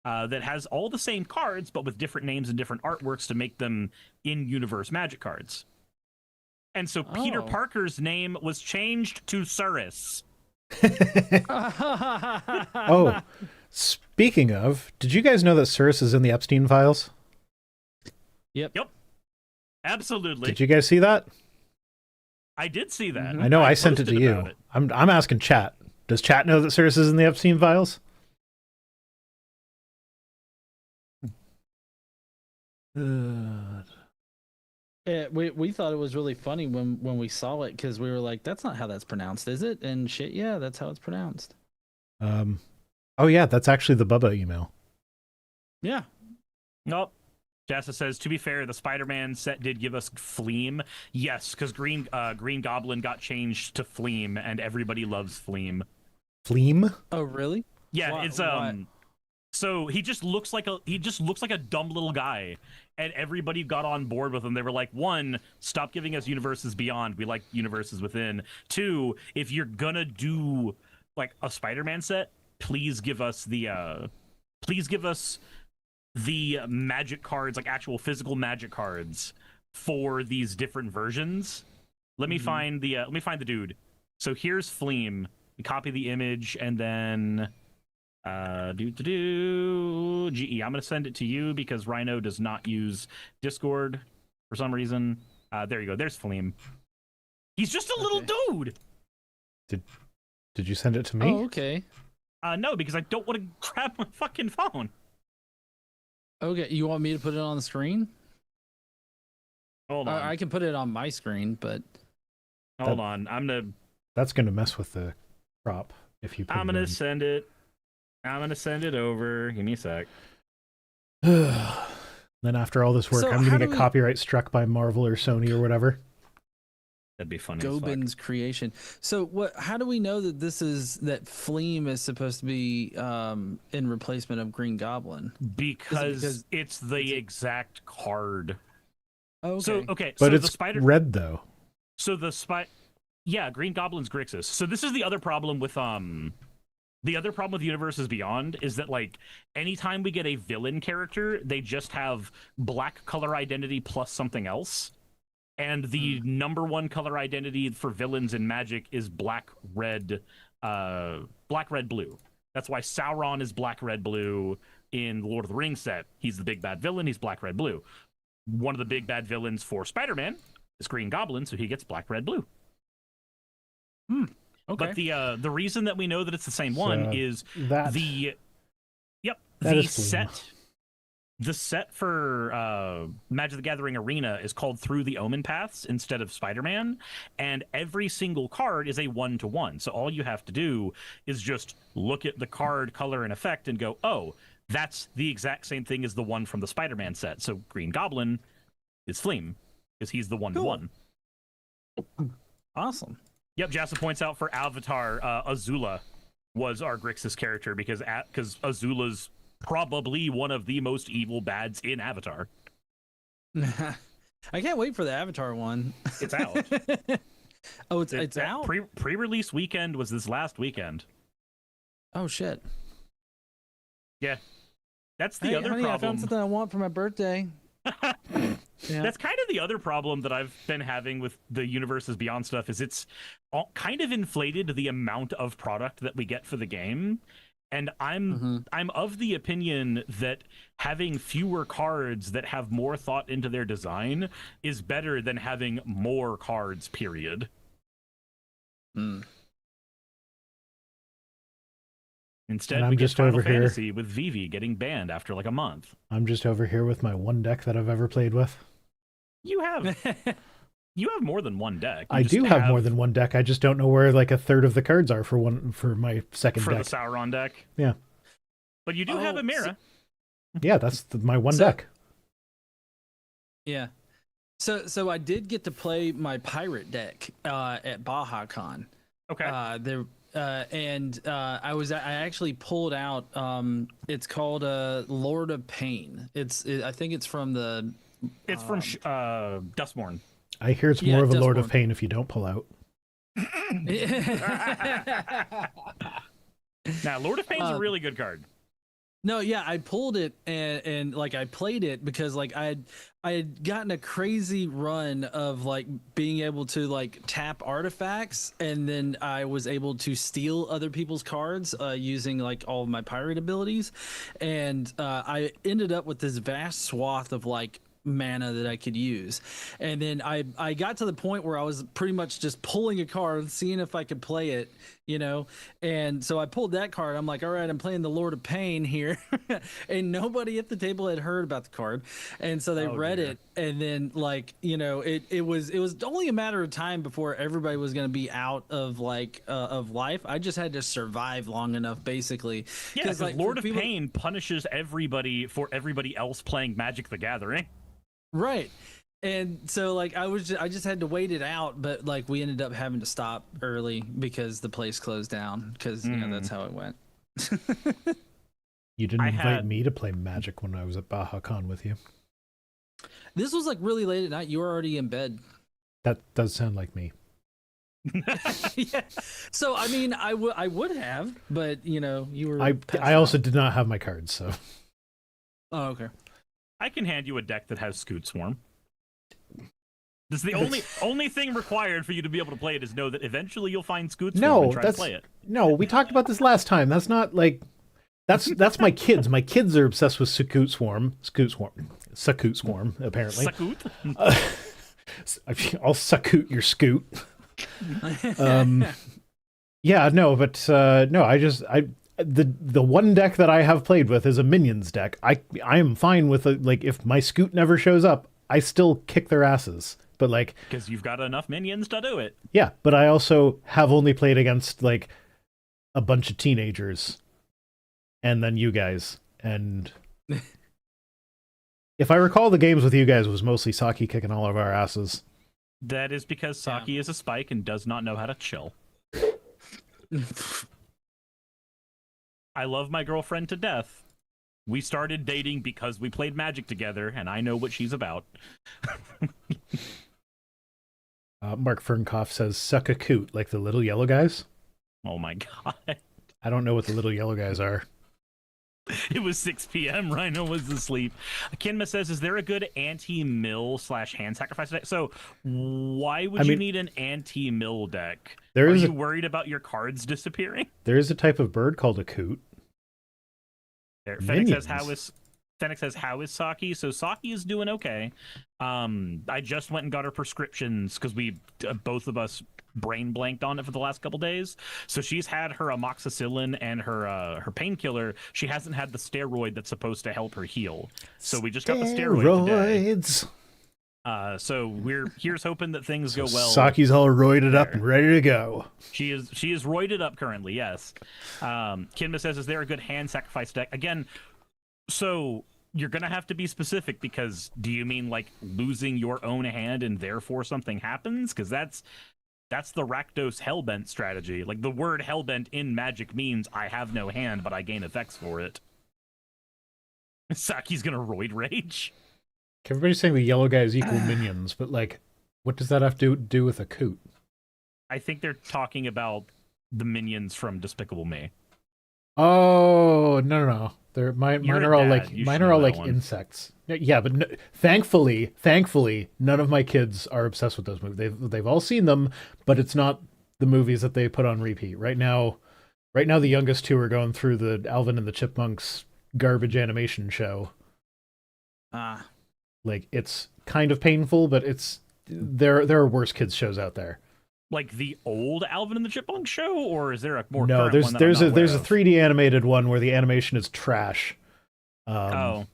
that has all the same cards but with different names and different artworks to make them in-universe Magic cards. And so Peter Oh. Parker's name was changed to Cyrus. Oh, speaking of, did you guys know that Cyrus is in the Epstein files? Yep. Absolutely. Did you guys see that? I did see that. I know I sent it to posted you. about it. I'm asking chat. Does chat know that Cyrus is in the Epstein files? We thought it was really funny when we saw it because we were like, "That's not how that's pronounced, is it?" And shit, yeah, that's how it's pronounced. Oh yeah, that's actually the Bubba email. Yeah. Nope. Jassa says, to be fair, the Spider-Man set did give us Fleam. Yes, because Green Goblin got changed to Fleam, and everybody loves Fleam. Fleam? Oh, really? Yeah, Why- it's why? So he just looks like a dumb little guy, and everybody got on board with him. They were like, one, stop giving us universes beyond. We like universes within. Two, if you're gonna do like a Spider-Man set, please give us the magic cards, like actual physical magic cards for these different versions. Let me find the dude. So here's Fleam. We copy the image and then GE. I'm gonna send it to you because Rhino does not use Discord for some reason. There you go. There's Fleam. He's just a little dude. Did you send it to me? Oh, okay. No, because I don't want to grab my fucking phone. Okay, you want me to put it on the screen? Hold on. I can put it on my screen, but Hold on. I'm gonna. That's gonna mess with the crop. If you put I'm gonna send it. I'm gonna send it over. Give me a sec. Then after all this work, So I'm how gonna do get we- copyright struck by Marvel or Sony or whatever. That'd be funny. As fuck. Gobin's creation. So what? How do we know that that Fleam is supposed to be in replacement of Green Goblin? Because it's the exact card. Oh, okay. So But so it's the spider. red though. So yeah, Green Goblin's Grixis. So this is the other problem with Universes Beyond is that like anytime we get a villain character, they just have black color identity plus something else. And the number one color identity for villains in Magic is black, red, blue. That's why Sauron is black, red, blue in the Lord of the Rings set. He's the big bad villain. He's black, red, blue. One of the big bad villains for Spider-Man is Green Goblin, so he gets black, red, blue. Okay. But the reason that we know that it's the same one is That the That is Fleam. set. The set for Magic the Gathering Arena is called Through the Omen Paths instead of Spider-Man, and every single card is a 1-to-1. So all you have to do is just look at the card color and effect and go, oh, that's the exact same thing as the one from the Spider-Man set. So Green Goblin is Fleam because he's the 1-to-1. Awesome. Yep, Jassa points out for Avatar, Azula was our Grixis character because Azula's probably one of the most evil bads in Avatar. I can't wait for the Avatar one. It's out. Oh, it's out. Pre-release weekend was this last weekend. Oh shit. Yeah, that's the Hey, other honey, I problem. found something I want for my birthday. Yeah. That's kind of the other problem that I've been having with the Universes Beyond stuff is it's kind of inflated the amount of product that we get for the game. And I'm of the opinion that having fewer cards that have more thought into their design is better than having more cards, period. Instead, I'm we get just Final over here. Fantasy with Vivi getting banned after like a month. I'm just over here with my one deck that I've ever played with. You have more than one deck. You I just do have more than one deck. I just don't know where like a third of the cards are for my second for deck. the Sauron deck. Yeah. But you do have a Mira. Yeah, that's my one deck. Yeah. So I did get to play my pirate deck at BajaCon. Okay. I actually pulled out it's called Lord of Pain. I think it's from the From Dustborn. I hear it's Yeah, more of a Lord Dustborn. of Pain if you don't pull out. Now, Lord of Pain's a really good card. No, yeah, I pulled it and like I played it because like I had gotten a crazy run of like being able to like tap artifacts, and then I was able to steal other people's cards using like all of my pirate abilities, and I ended up with this vast swath of like mana that I could use. And then I got to the point where I was pretty much just pulling a card, seeing if I could play it, you know. And so I pulled that card. I'm like, all right, I'm playing the Lord of Pain here. And nobody at the table had heard about the card. And so they read it, and then like, you know, it was only a matter of time before everybody was going to be out of like of life. I just had to survive long enough basically. Yeah, because like, Lord of Pain punishes everybody for everybody else playing Magic the Gathering. Right. And so like I just had to wait it out, but like we ended up having to stop early because the place closed down because you know that's how it went. You didn't invite me to play Magic when I was at BajaCon with you. This was like really late at night. You were already in bed. That does sound like me. Yeah. So I mean, I would have, but you know, you were. I also did not have my cards, so. Oh, okay. I can hand you a deck that has Scoot Swarm. This is the only thing required for you to be able to play it is know that eventually you'll find Scoot Swarm and try to play it. No, we talked about this last time. That's not like that's my kids. My kids are obsessed with Scoot Swarm, apparently. Sakoot? I'll Sakoot your Scoot. Yeah, no, but no, the one deck that I have played with is a minions deck. I am fine with like if my Scoot never shows up, I still kick their asses. But like because you've got enough minions to do it. Yeah, but I also have only played against like a bunch of teenagers, and then you guys. And if I recall, the games with you guys was mostly Saki kicking all of our asses. That is because Saki is a spike and does not know how to chill. I love my girlfriend to death. We started dating because we played Magic together, and I know what she's about. Mark Fernkoff says, suck a coot, like the little yellow guys. Oh my god. I don't know what the little yellow guys are. It was 6 p.m. Rhino was asleep. Kinma says, is there a good anti-mill / hand sacrifice deck? So why would you need an anti-mill deck? Are you worried about your cards disappearing? There is a type of bird called a coot. Fennec says, how is Saki? So Saki is doing okay. I just went and got her prescriptions because we both of us brain blanked on it for the last couple days. So she's had her amoxicillin and her painkiller. She hasn't had the steroid that's supposed to help her heal. So we just got the steroid today. So here's hoping that things go well. Saki's all roided up and ready to go. She is roided up currently, yes. Kinma says, is there a good hand sacrifice deck? Again, so you're going to have to be specific, because do you mean like losing your own hand and therefore something happens? Because that's the Rakdos Hellbent strategy. Like, the word Hellbent in Magic means I have no hand, but I gain effects for it. Saki's going to roid rage. Everybody's saying the yellow guys equal minions, but like, what does that have to do with a coot? I think they're talking about the minions from Despicable Me. Oh, no. Mine are all like insects. Yeah, but thankfully, none of my kids are obsessed with those movies. They've all seen them, but it's not the movies that they put on repeat. Right now the youngest two are going through the Alvin and the Chipmunks garbage animation show. Like, it's kind of painful, but there are worse kids shows out there. Like the old Alvin and the Chipmunks show, or is there a more current one? There's a 3D animated one where the animation is trash. But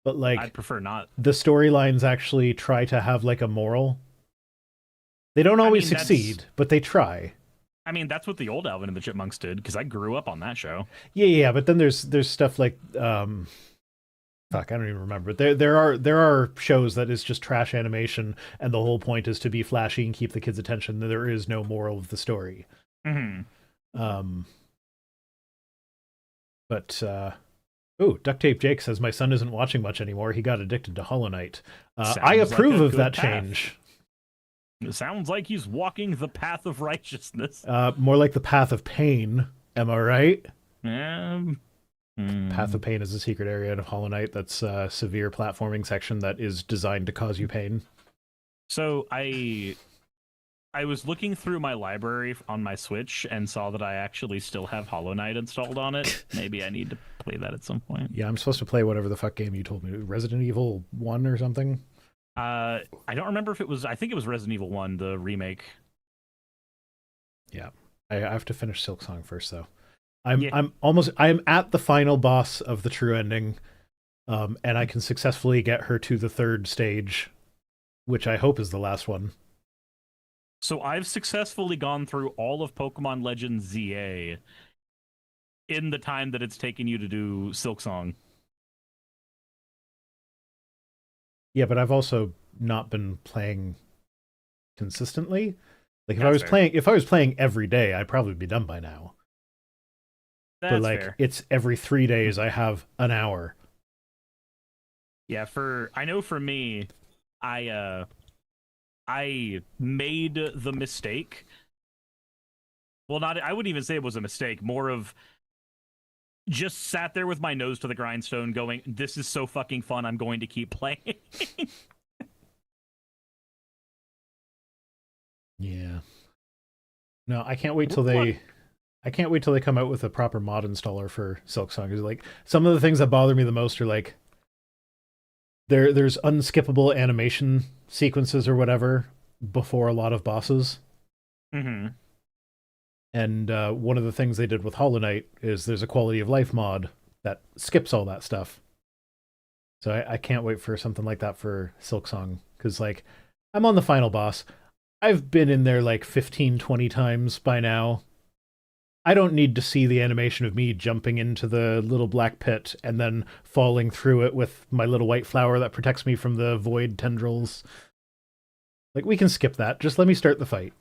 like, I'd prefer not. The storylines actually try to have like a moral. They don't always succeed, but they try. I mean, that's what the old Alvin and the Chipmunks did, because I grew up on that show. Yeah, but then there's stuff like fuck, I don't even remember. There are shows that is just trash animation, and the whole point is to be flashy and keep the kids' attention. There is no moral of the story. Mm-hmm. Duct Tape Jake says, my son isn't watching much anymore. He got addicted to Hollow Knight. I approve of that change. It sounds like he's walking the path of righteousness. More like the path of pain. Am I right? Path of Pain is a secret area of Hollow Knight that's a severe platforming section that is designed to cause you pain. So I was looking through my library on my Switch and saw that I actually still have Hollow Knight installed on it. Maybe I need to play that at some point. Yeah, I'm supposed to play whatever the fuck game you told me. Resident Evil 1 or something? I don't remember if it was... I think it was Resident Evil 1, the remake. Yeah. I have to finish Silksong first, though. I'm at the final boss of the true ending, and I can successfully get her to the 3rd stage, which I hope is the last one. So I've successfully gone through all of Pokemon Legends ZA in the time that it's taken you to do Silksong. Yeah, but I've also not been playing consistently. Like, if I was playing every day, I'd probably be done by now. That's fair. It's every 3 days I have an hour. Yeah, I know for me, I made the mistake. Well, I wouldn't even say it was a mistake. More of just sat there with my nose to the grindstone going, this is so fucking fun, I'm going to keep playing. Yeah. No, I can't wait till they come out with a proper mod installer for Silksong. Like, some of the things that bother me the most are like there's unskippable animation sequences or whatever before a lot of bosses. Mm-hmm. And one of the things they did with Hollow Knight is there's a quality of life mod that skips all that stuff. So I can't wait for something like that for Silksong, because like, I'm on the final boss. I've been in there like 15, 20 times by now. I don't need to see the animation of me jumping into the little black pit and then falling through it with my little white flower that protects me from the void tendrils. Like, we can skip that. Just let me start the fight.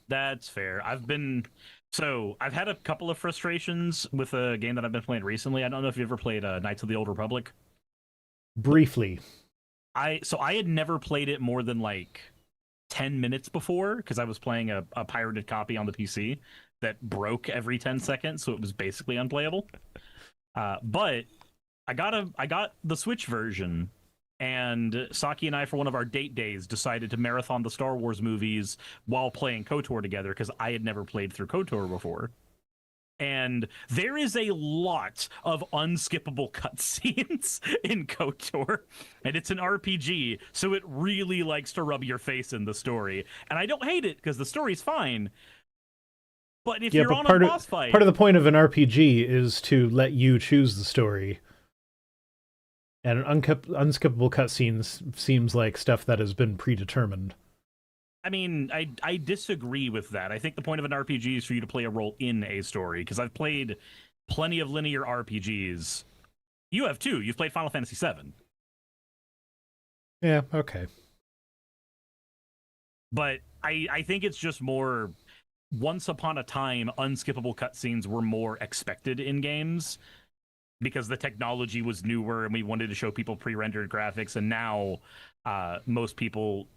That's fair. I've had a couple of frustrations with a game that I've been playing recently. I don't know if you ever played Knights of the Old Republic. Briefly. I had never played it more than like 10 minutes before, because I was playing a pirated copy on the PC that broke every 10 seconds, so it was basically unplayable. But I got the Switch version, and Saki and I, for one of our date days, decided to marathon the Star Wars movies while playing KOTOR together, because I had never played through KOTOR before. And there is a lot of unskippable cutscenes in KOTOR, and it's an RPG, so it really likes to rub your face in the story. And I don't hate it, because the story's fine. But if you're on a boss fight... Part of the point of an RPG is to let you choose the story. And unskippable cutscenes seems like stuff that has been predetermined. I mean, I disagree with that. I think the point of an RPG is for you to play a role in a story, because I've played plenty of linear RPGs. You have too. You've played Final Fantasy VII. Yeah, okay. But I think it's just more... Once upon a time, unskippable cutscenes were more expected in games, because the technology was newer and we wanted to show people pre-rendered graphics, and now most people...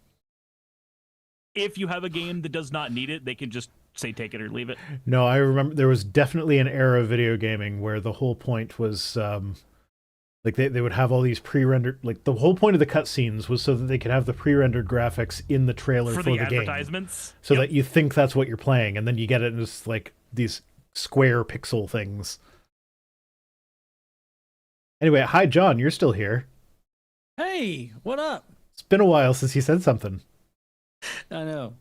If you have a game that does not need it, they can just say take it or leave it. No, I remember there was definitely an era of video gaming where the whole point was like they would have all these pre-rendered, like the whole point of the cutscenes was so that they could have the pre-rendered graphics in the trailer for the advertisements game. So that you think that's what you're playing, and then you get it and it's like these square pixel things. Anyway, hi John, you're still here. Hey, what up? It's been a while since you said something. I know.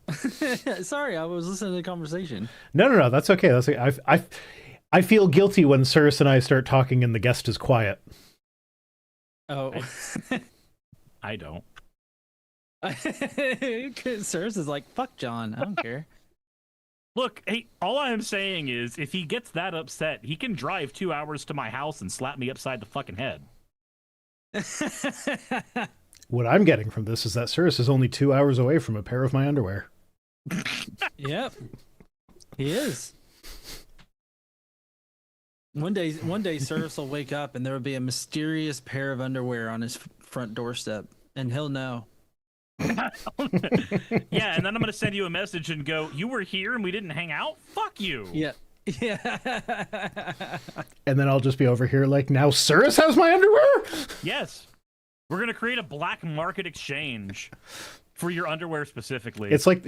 Sorry, I was listening to the conversation. No, that's okay. That's okay. I feel guilty when Cirrus and I start talking and the guest is quiet. Oh. I don't. Cirrus is like, fuck John, I don't care. Look, hey, all I'm saying is, if he gets that upset, he can drive 2 hours to my house and slap me upside the fucking head. What I'm getting from this is that Cirrus is only 2 hours away from a pair of my underwear. Yep, he is. One day, Cirrus will wake up and there will be a mysterious pair of underwear on his front doorstep, and he'll know. Yeah, and then I'm gonna send you a message and go, "You were here and we didn't hang out? Fuck you." Yeah. And then I'll just be over here like, now Cirrus has my underwear? Yes. We're gonna create a black market exchange for your underwear specifically. It's like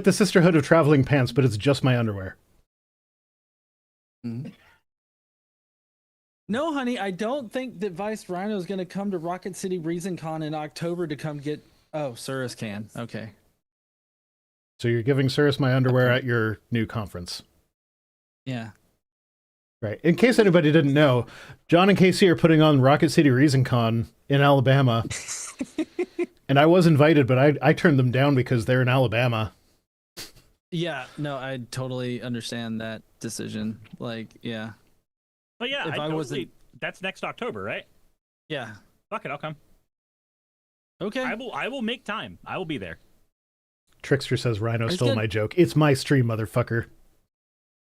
the Sisterhood of Traveling Pants, but it's just my underwear. Mm-hmm. No, honey, I don't think that Vice Rhino is going to come to Rocket City ReasonCon in October to come get... Oh, Cirrus can. Okay. So you're giving Cirrus my underwear at your new conference. Yeah. Right. In case anybody didn't know, John and Casey are putting on Rocket City ReasonCon in Alabama. And I was invited, but I turned them down because they're in Alabama. Yeah, no, I totally understand that decision. like, yeah. But yeah, if I wasn't... That's next October, right? Yeah. Fuck it, I'll come. Okay. I will make time. I will be there. Trickster says Rhino stole my joke. It's my stream, motherfucker.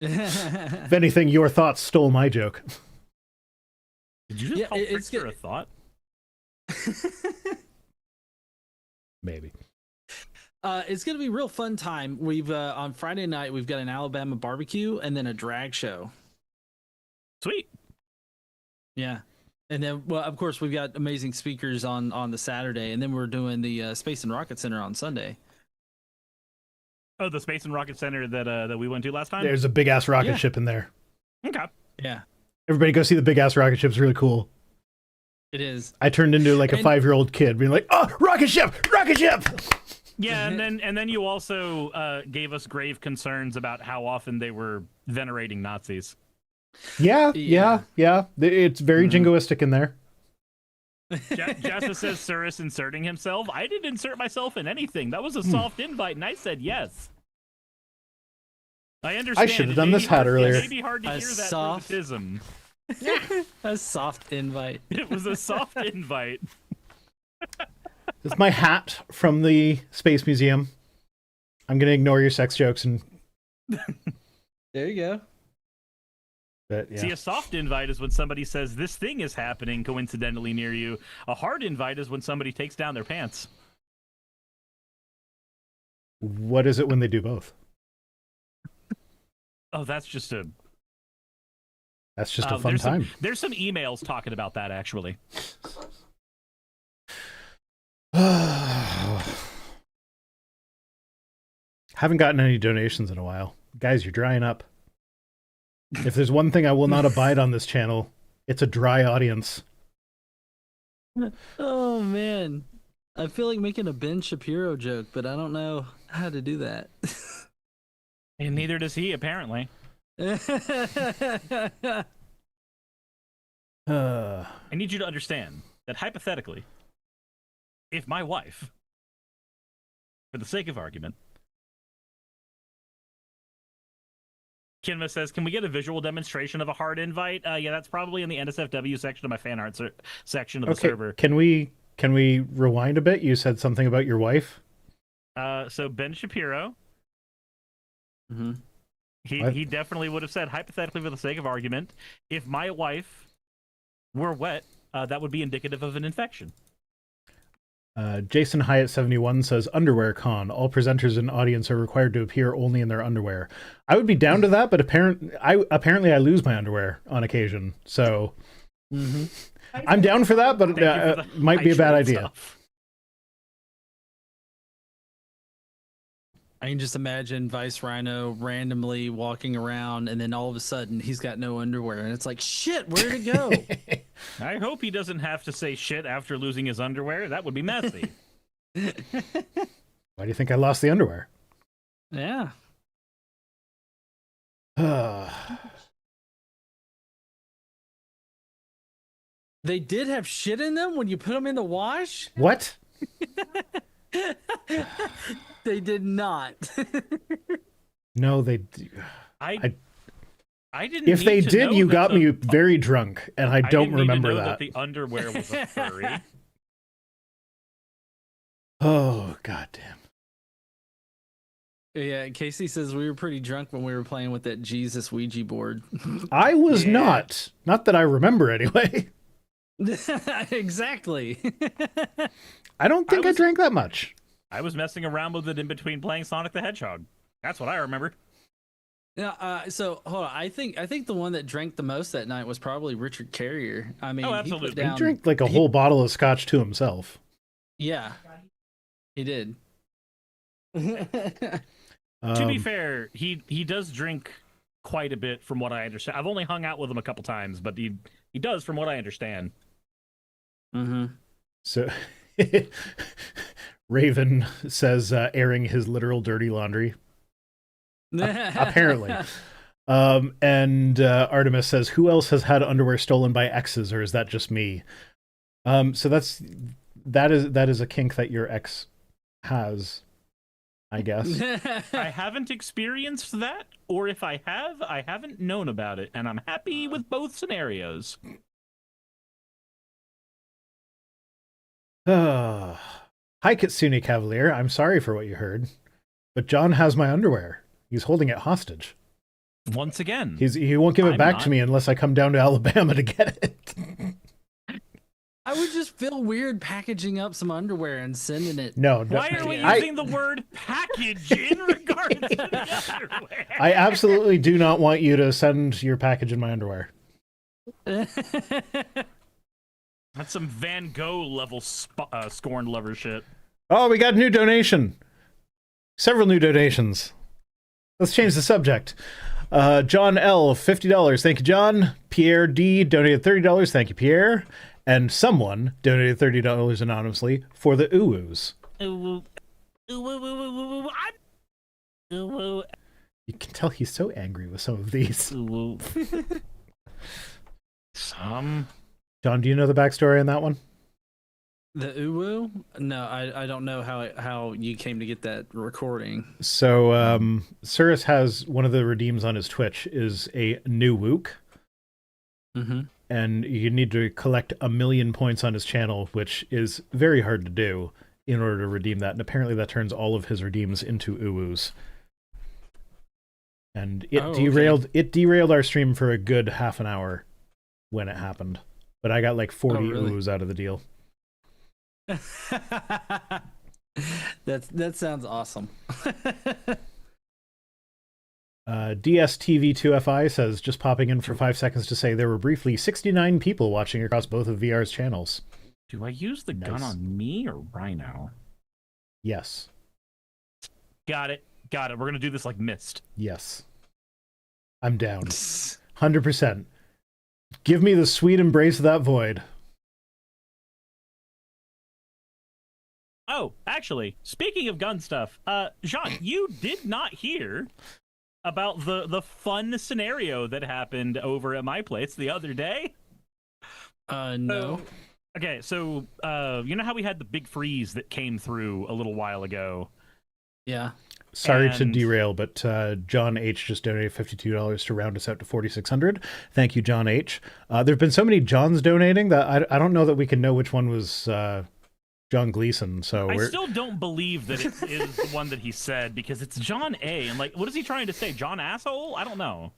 If anything, your thoughts stole my joke. Did you just call Trickster a thought? Maybe. It's gonna be a real fun time. We've on Friday night we've got an Alabama barbecue and then a drag show. Sweet. Yeah. And then, well, of course, we've got amazing speakers on the Saturday, and then we're doing the Space and Rocket Center on Sunday. Oh, the Space and Rocket Center that we went to last time? There's a big-ass rocket ship in there. Okay. Yeah. Everybody go see the big-ass rocket ship. It's really cool. It is. I turned into like a 5-year-old kid being like, oh, rocket ship! Rocket ship! Yeah, and then you also gave us grave concerns about how often they were venerating Nazis. Yeah. It's very jingoistic in there. Jassa says Cirrus inserting himself. I didn't insert myself in anything. That was a soft invite, and I said yes. I understand. I should have It done may this be hat hard- earlier. It may be hard to A hear that soft- through the tism. A soft invite. It was a soft invite. It's my hat from the Space Museum. I'm gonna ignore your sex jokes and. There you go. But, yeah. See, a soft invite is when somebody says this thing is happening coincidentally near you. A hard invite is when somebody takes down their pants. What is it when they do both? Oh, that's just a That's just a fun time. There's some emails talking about that actually. Haven't gotten any donations in a while. Guys, you're drying up. If there's one thing I will not abide on this channel, it's a dry audience. Oh man, I feel like making a Ben Shapiro joke, but I don't know how to do that. And neither does he, apparently. Uh, I need you to understand that hypothetically, if my wife, for the sake of argument, Kinma says, can we get a visual demonstration of a hard invite? Yeah, that's probably in the NSFW section of my fan art section of the okay, server. can we rewind a bit? You said something about your wife. So Ben Shapiro, Mm-hmm. he definitely would have said, hypothetically, for the sake of argument, if my wife were wet, that would be indicative of an infection. Jason Hyatt 71 says underwear con. All presenters and audience are required to appear only in their underwear. I would be down to that, but apparently I lose my underwear on occasion. So Mm-hmm. I'm down for that, but Thank you for the might be a bad hydrate idea. stuff. I can just imagine Vice Rhino randomly walking around, and then all of a sudden he's got no underwear, and it's like, shit, where'd it go? I hope he doesn't have to say shit after losing his underwear. That would be messy. Why do you think I lost the underwear? Yeah. They did have shit in them when you put them in the wash? What? They did not. No, they. I didn't. If need they to did, know you that got the- me very drunk, and I don't didn't need to remember know that. the underwear was a furry. Oh, goddamn. Yeah, Casey says we were pretty drunk when we were playing with that Jesus Ouija board. I was Yeah. not. Not that I remember, anyway. Exactly. I don't think I was- drank that much. I was messing around with it in between playing Sonic the Hedgehog. That's what I remember. Yeah, so hold on. I think the one that drank the most that night was probably Richard Carrier. I mean, Oh, he absolutely. put He down, He drank like a whole bottle of scotch to himself. Yeah, he did. To be fair, he does drink quite a bit, from what I understand. I've only hung out with him a couple times, but he does, from what I understand. Mm-hmm. So, Raven says airing his literal dirty laundry. Apparently. And Artemis says, who else has had underwear stolen by exes, or is that just me? So that is a kink that your ex has, I guess. I haven't experienced that, or if I have, I haven't known about it, and I'm happy with both scenarios. Hi, Kitsune Cavalier. I'm sorry for what you heard, but John has my underwear. He's holding it hostage. Once again, He won't give it I'm back not. to me unless I come down to Alabama to get it. I would just feel weird packaging up some underwear and sending it. No, why are we I- using the word package in regards to the underwear? I absolutely do not want you to send your package in my underwear. That's some Van Gogh level scorned lover shit. Oh, we got a new donation. Several new donations. Let's change the subject. John L, $50. Thank you, John. Pierre D donated $30. Thank you, Pierre. And someone donated $30 anonymously for the uwoos. You can tell he's so angry with some of these. Some. John, do you know the backstory on that one? The uwu? No, I don't know how you came to get that recording. So Cirrus has one of the redeems on his Twitch is a new Wook, Mm-hmm. and you need to collect 1,000,000 points on his channel, which is very hard to do in order to redeem that. And apparently that turns all of his redeems into uwus. And it derailed our stream for a good half an hour when it happened. But I got like 40 really? uwus out of the deal. That sounds awesome. DSTV2FI says, just popping in for 5 seconds to say there were briefly 69 people watching across both of VR's channels. Do I use the gun on me or Rhino? Yes. Got it. We're going to do this like Mist. Yes. I'm down. 100%. Give me the sweet embrace of that void. Oh, actually, speaking of gun stuff, Jean, you did not hear about the fun scenario that happened over at my place the other day? No. Okay, so you know how we had the big freeze that came through a little while ago? Yeah. Sorry to derail, but John H. just donated $52 to round us out to 4,600. Thank you, John H. There have been so many Johns donating that I don't know that we can know which one was John Gleason. So I still don't believe that it is the one that he said, because it's John A. And like, what is he trying to say? John asshole? I don't know.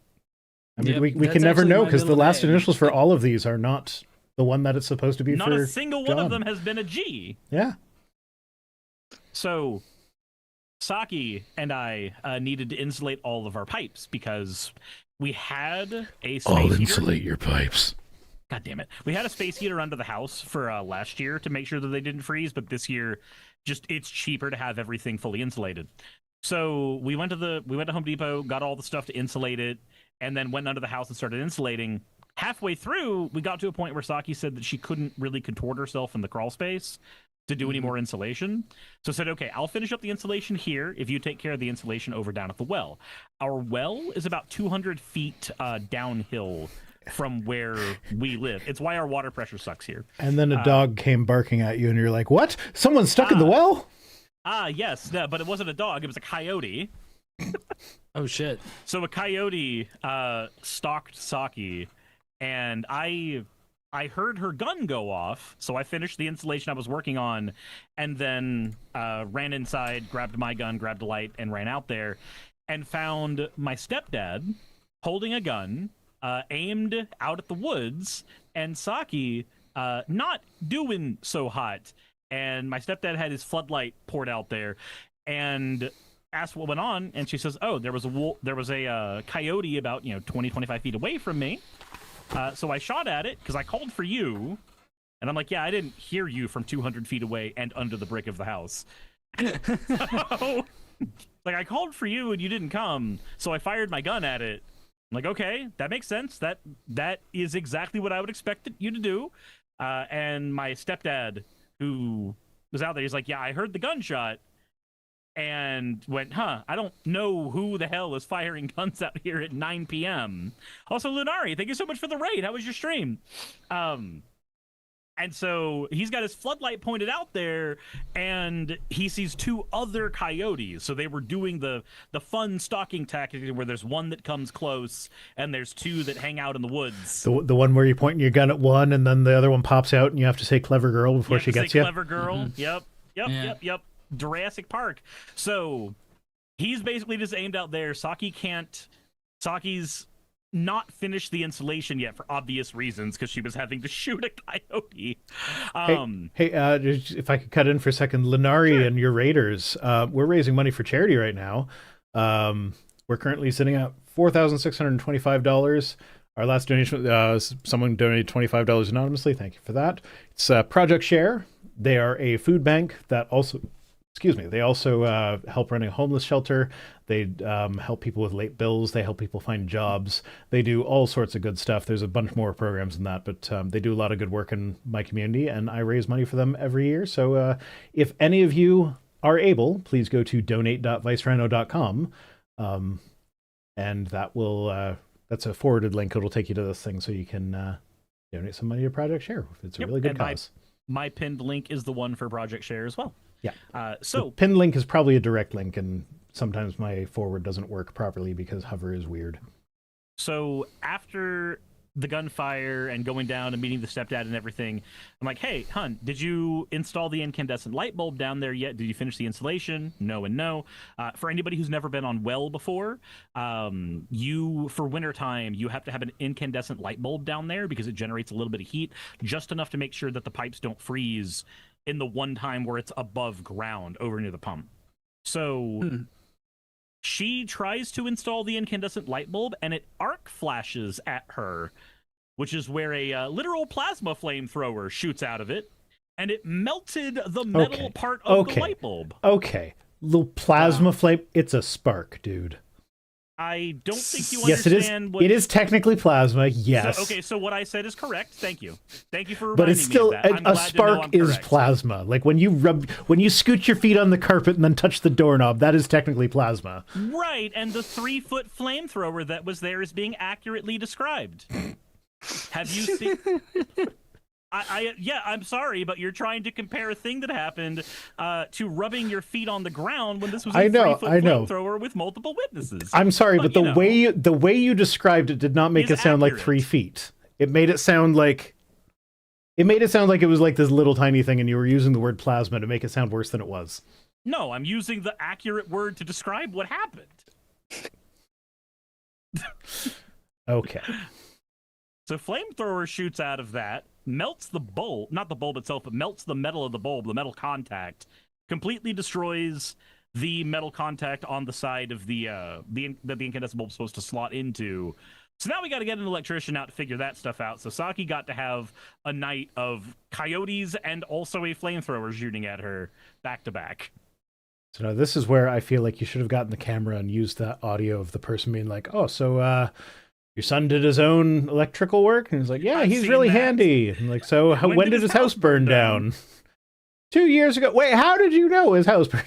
I mean, we can never know because the last initials for all of these are not the one that it's supposed to be. Not for a single John. one of them has been a G. Yeah. So Saki and I needed to insulate all of our pipes because we had a space I'll heater. insulate your pipes. God damn it. We had a space heater under the house for last year to make sure that they didn't freeze, but this year it's cheaper to have everything fully insulated. So we went to Home Depot, got all the stuff to insulate it, and then went under the house and started insulating. Halfway through, we got to a point where Saki said that she couldn't really contort herself in the crawl space to do any more insulation. So I said, okay, I'll finish up the insulation here if you take care of the insulation over down at the well. Our well is about 200 feet downhill from where we live. It's why our water pressure sucks here. And then a dog came barking at you, and you're like, what? Someone's stuck in the well? Yes, but it wasn't a dog. It was a coyote. Oh, shit. So a coyote stalked Saki, and I heard her gun go off, so I finished the installation I was working on, and then ran inside, grabbed my gun, grabbed a light, and ran out there, and found my stepdad holding a gun, aimed out at the woods, and Saki not doing so hot. And my stepdad had his floodlight poured out there, and asked what went on, and she says, "Oh, there was a coyote about 20, 25 feet away from me." So I shot at it because I called for you, and I'm like, "Yeah, I didn't hear you from 200 feet away and under the brick of the house." So, like, I called for you and you didn't come, so I fired my gun at it. I'm like, okay, that makes sense. That is exactly what I would expect you to do. And my stepdad, who was out there, he's like, "Yeah, I heard the gunshot," and went, "Huh, I don't know who the hell is firing guns out here at 9 p.m. Also, Lunari, thank you so much for the raid. How was your stream? And so he's got his floodlight pointed out there, and he sees two other coyotes. So they were doing the fun stalking tactic where there's one that comes close and there's two that hang out in the woods. The one where you're pointing your gun at one and then the other one pops out and you have to say clever girl before she gets you. Clever girl. Mm-hmm. Yep. Jurassic Park. So he's basically just aimed out there. Saki's not finished the installation yet for obvious reasons because she was having to shoot a coyote. If I could cut in for a second, Linari Sure. and your Raiders, we're raising money for charity right now. We're currently sitting at $4,625. Our last donation, someone donated $25 anonymously. Thank you for that. It's Project Share. They are a food bank that also help run a homeless shelter. They help people with late bills. They help people find jobs. They do all sorts of good stuff. There's a bunch more programs than that, but they do a lot of good work in my community, and I raise money for them every year. So if any of you are able, please go to donate.vicerhino.com, and that will that's a forwarded link. It'll take you to this thing so you can donate some money to Project Share. It's a really good cause. my pinned link is the one for Project Share as well. Yeah. So the pinned link is probably a direct link, and sometimes my forward doesn't work properly because hover is weird. So after the gunfire and going down and meeting the stepdad and everything, I'm like, hey, hun, did you install the incandescent light bulb down there yet? Did you finish the installation? No and no. For anybody who's never been on well before, for wintertime, you have to have an incandescent light bulb down there because it generates a little bit of heat, just enough to make sure that the pipes don't freeze in the one time where it's above ground over near the pump. So she tries to install the incandescent light bulb, and it arc flashes at her, which is where a literal plasma flamethrower shoots out of it, and it melted the metal part of the light bulb. Okay. Little plasma flame. It's a spark, dude. I don't think you yes, understand it is technically plasma, yes. So what I said is correct. Thank you. Thank you for reminding but it's still me of that. a spark is correct. plasma. Like when you scoot your feet on the carpet and then touch the doorknob, that is technically plasma. Right, and the 3-foot flamethrower that was there is being accurately described. Have you seen? I'm sorry, but you're trying to compare a thing that happened to rubbing your feet on the ground when this was a 3-foot flamethrower with multiple witnesses. I'm sorry, but the way you described it did not make it sound like 3 feet. It made it sound like it was like this little tiny thing, and you were using the word plasma to make it sound worse than it was. No, I'm using the accurate word to describe what happened. Okay. So flamethrower shoots out of that, melts the bulb, not the bulb itself, but melts the metal of the bulb, the metal contact, completely destroys the metal contact on the side of that the incandescent bulb is supposed to slot into. So now we got to get an electrician out to figure that stuff out. So Saki got to have a night of coyotes and also a flamethrower shooting at her back to back. So now this is where I feel like you should have gotten the camera and used that audio of the person being like, "Oh, so your son did his own electrical work?" And he's like, "Yeah, he's really handy." And like, "So when did his house burn down?" 2 years ago. Wait, how did you know his house burned?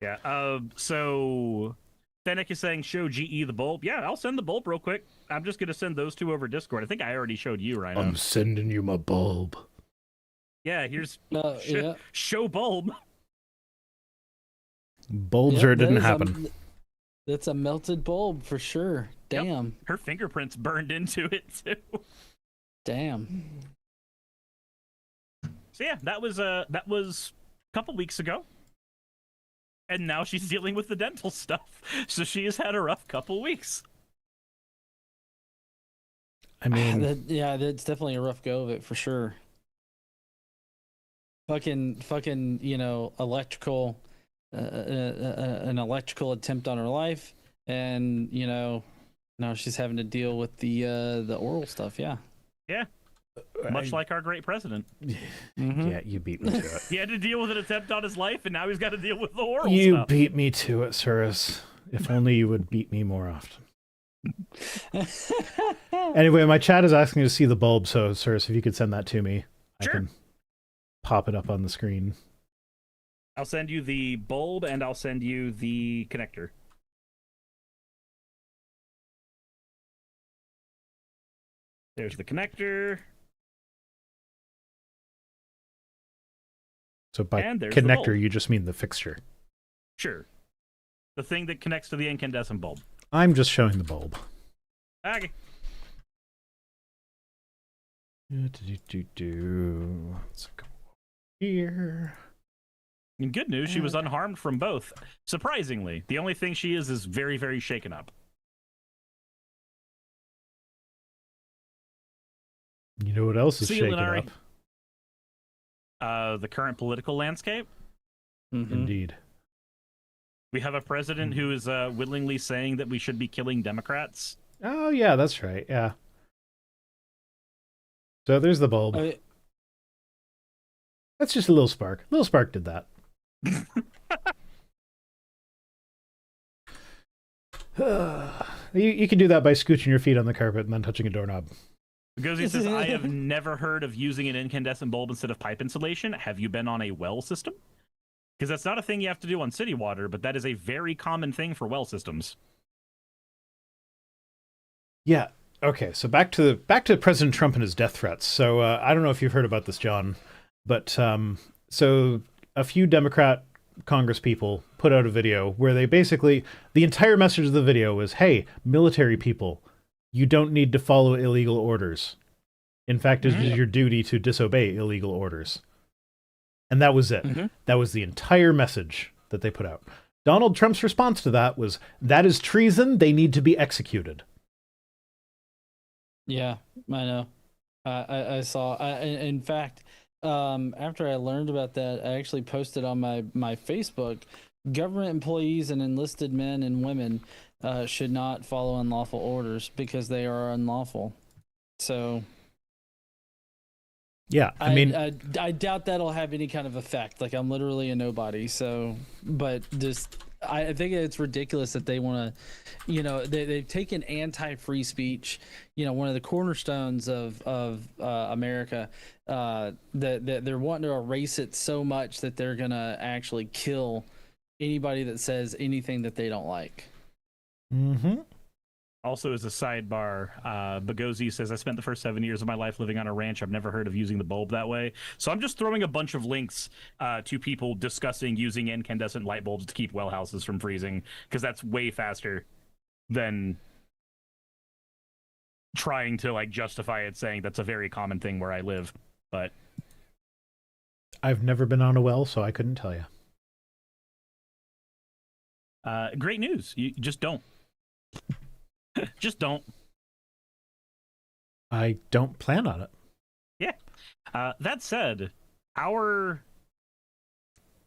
Yeah. So Fennec is saying, "Show GE the bulb." Yeah, I'll send the bulb real quick. I'm just gonna send those two over Discord. I think I already showed you, Rhino. I'm sending you my bulb. Yeah, here's show bulb. Bulbs or it didn't happen. That's a melted bulb for sure. Damn. Yep. Her fingerprints burned into it too. Damn. So yeah, that was a couple weeks ago. And now she's dealing with the dental stuff. So she has had a rough couple weeks. I mean, that's definitely a rough go of it for sure. Fucking, electrical, an electrical attempt on her life, and now she's having to deal with the oral stuff. Yeah. Yeah. Much like our great president. Mm-hmm. Yeah, you beat me to it. He had to deal with an attempt on his life, and now he's got to deal with the oral stuff. You stuff. beat me to it, Cirrus. If only you would beat me more often. Anyway, my chat is asking to see the bulb, so Cirrus, if you could send that to me, sure. I can pop it up on the screen. I'll send you the bulb, and I'll send you the connector. There's the connector. So by connector, you just mean the fixture. Sure. The thing that connects to the incandescent bulb. I'm just showing the bulb. Okay. Let's go here. In good news, she was unharmed from both. Surprisingly, the only thing she is very, very shaken up. You know what else is shaken up? The current political landscape. Mm-hmm. Indeed. We have a president who is willingly saying that we should be killing Democrats. Oh, yeah, that's right. Yeah. So there's the bulb. That's just a little spark. Little spark did that. You can do that by scooching your feet on the carpet and then touching a doorknob. Gozy says, I have never heard of using an incandescent bulb instead of pipe insulation. Have you been on a well system? Because that's not a thing you have to do on city water, but that is a very common thing for well systems. Yeah. Okay, so back to President Trump and his death threats. So I don't know if you've heard about this, John, but so a few Democrat Congress people put out a video where they basically, the entire message of the video was, "Hey, military people, you don't need to follow illegal orders. In fact, it is your duty to disobey illegal orders." And that was it. That was the entire message that they put out. Donald Trump's response to that was, "That is treason. They need to be executed." Yeah, I know. I saw. In fact, after I learned about that, I actually posted on my Facebook. Government employees and enlisted men and women should not follow unlawful orders because they are unlawful. So. Yeah, I mean, I doubt that'll have any kind of effect. Like, I'm literally a nobody. So, but just, I think it's ridiculous that they want to, they've taken anti-free speech, one of the cornerstones of America, that they're wanting to erase it so much that they're gonna actually kill anybody that says anything that they don't like. Mm-hmm. Also, as a sidebar, Bagozi says, "I spent the first 7 years of my life living on a ranch. I've never heard of using the bulb that way." So I'm just throwing a bunch of links to people discussing using incandescent light bulbs to keep well houses from freezing, because that's way faster than trying to like justify it, saying that's a very common thing where I live. But I've never been on a well, so I couldn't tell you. Great news. You just don't. Just don't. I don't plan on it. Yeah. That said,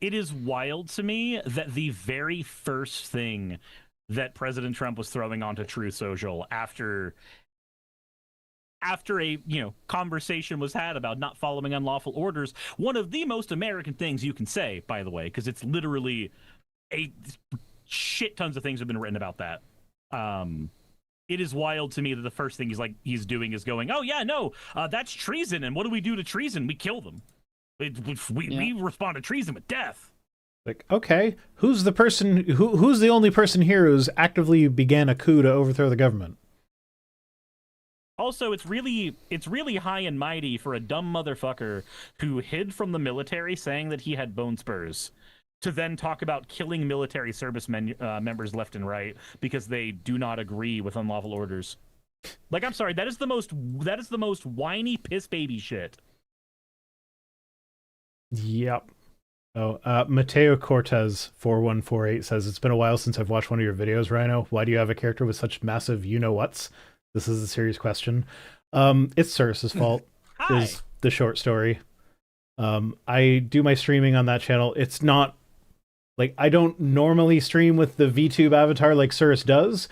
it is wild to me that the very first thing that President Trump was throwing onto Truth Social after a conversation was had about not following unlawful orders, one of the most American things you can say, by the way, because it's literally a shit tons of things have been written about that. It is wild to me that the first thing he's doing is going, "Oh yeah, no, that's treason, and what do we do to treason? We kill them. We respond to treason with death." Like, okay, who's the only person here who's actively began a coup to overthrow the government? Also, it's really high and mighty for a dumb motherfucker who hid from the military saying that he had bone spurs to then talk about killing military service members left and right because they do not agree with unlawful orders. Like, I'm sorry, that is the most whiny piss baby shit. Yep. Oh, Mateo Cortez 4148 says, "It's been a while since I've watched one of your videos, Rhino. Why do you have a character with such massive you-know-whats?" This is a serious question. It's Cirrus's fault. Is the short story. I do my streaming on that channel. It's not like, I don't normally stream with the VTube avatar like Cirrus does,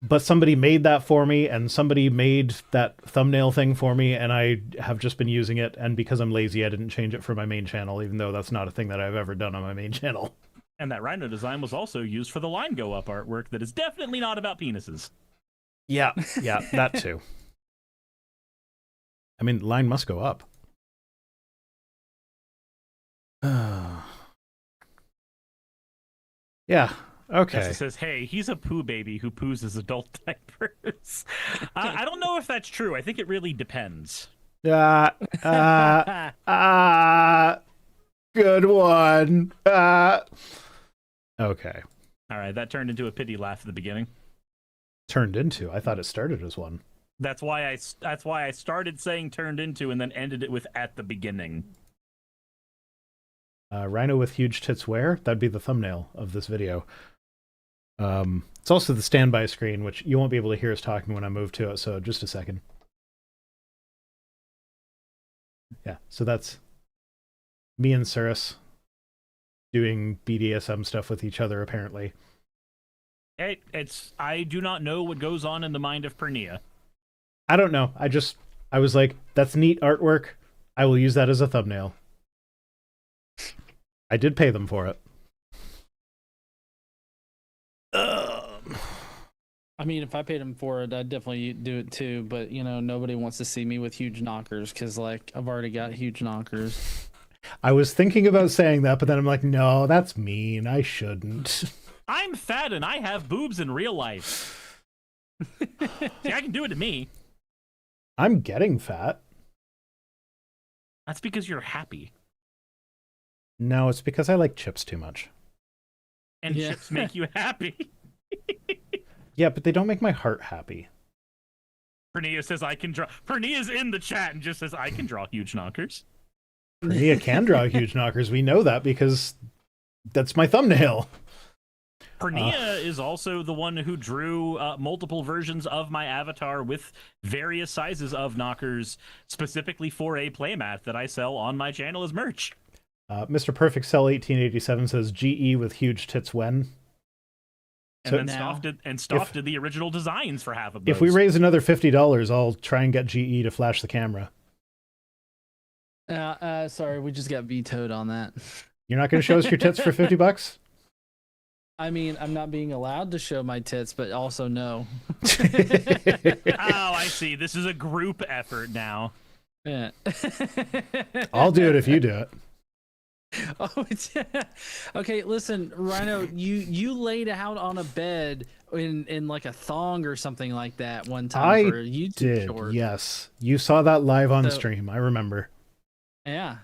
but somebody made that for me, and somebody made that thumbnail thing for me, and I have just been using it, and because I'm lazy, I didn't change it for my main channel, even though that's not a thing that I've ever done on my main channel. And that Rhino design was also used for the line go up artwork that is definitely not about penises. Yeah, that too. I mean, line must go up. Yeah, okay. Jessica says, "Hey, he's a poo baby who poos his adult diapers." I don't know if that's true. I think it really depends. Good one. Okay. All right, that turned into a pity laugh at the beginning. Turned into? I thought it started as one. That's why I started saying turned into and then ended it with at the beginning. Rhino with huge tits where? That'd be the thumbnail of this video. It's also the standby screen, which you won't be able to hear us talking when I move to it, so just a second. Yeah, so that's me and Cirrus doing BDSM stuff with each other, apparently. I do not know what goes on in the mind of Pernia. I don't know. I was like, that's neat artwork. I will use that as a thumbnail. I did pay them for it. I mean, if I paid them for it, I'd definitely do it too. But, nobody wants to see me with huge knockers because, like, I've already got huge knockers. I was thinking about saying that, but then I'm like, no, that's mean. I shouldn't. I'm fat and I have boobs in real life. See, I can do it to me. I'm getting fat. That's because you're happy. No, it's because I like chips too much. And chips make you happy. Yeah, but they don't make my heart happy. Pernia says I can draw. Pernia's in the chat and just says I can draw huge knockers. Pernia can draw huge knockers. We know that because that's my thumbnail. Pernia is also the one who drew multiple versions of my avatar with various sizes of knockers specifically for a playmat that I sell on my channel as merch. Mr. Perfect Cell 1887 says GE with huge tits when. And then Stoff did the original designs for half of those. If we raise another $50, I'll try and get GE to flash the camera. Sorry, we just got vetoed on that. You're not going to show us your tits for $50? I mean, I'm not being allowed to show my tits, but also no. Oh, I see. This is a group effort now. Yeah. I'll do it if you do it. Oh, okay. Listen, Rhino, you laid out on a bed in like a thong or something like that one time for a YouTube short. Yes, you saw that live on stream. I remember. Yeah.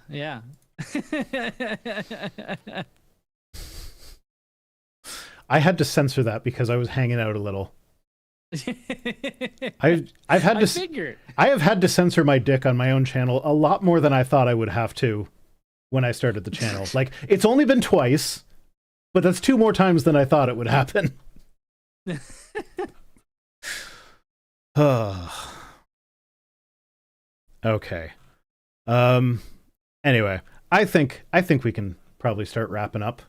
I had to censor that because I was hanging out a little. I have had to censor my dick on my own channel a lot more than I thought I would have to when I started the channel. Like, it's only been twice, but that's 2 more times than I thought it would happen. Okay. Anyway, I think we can probably start wrapping up.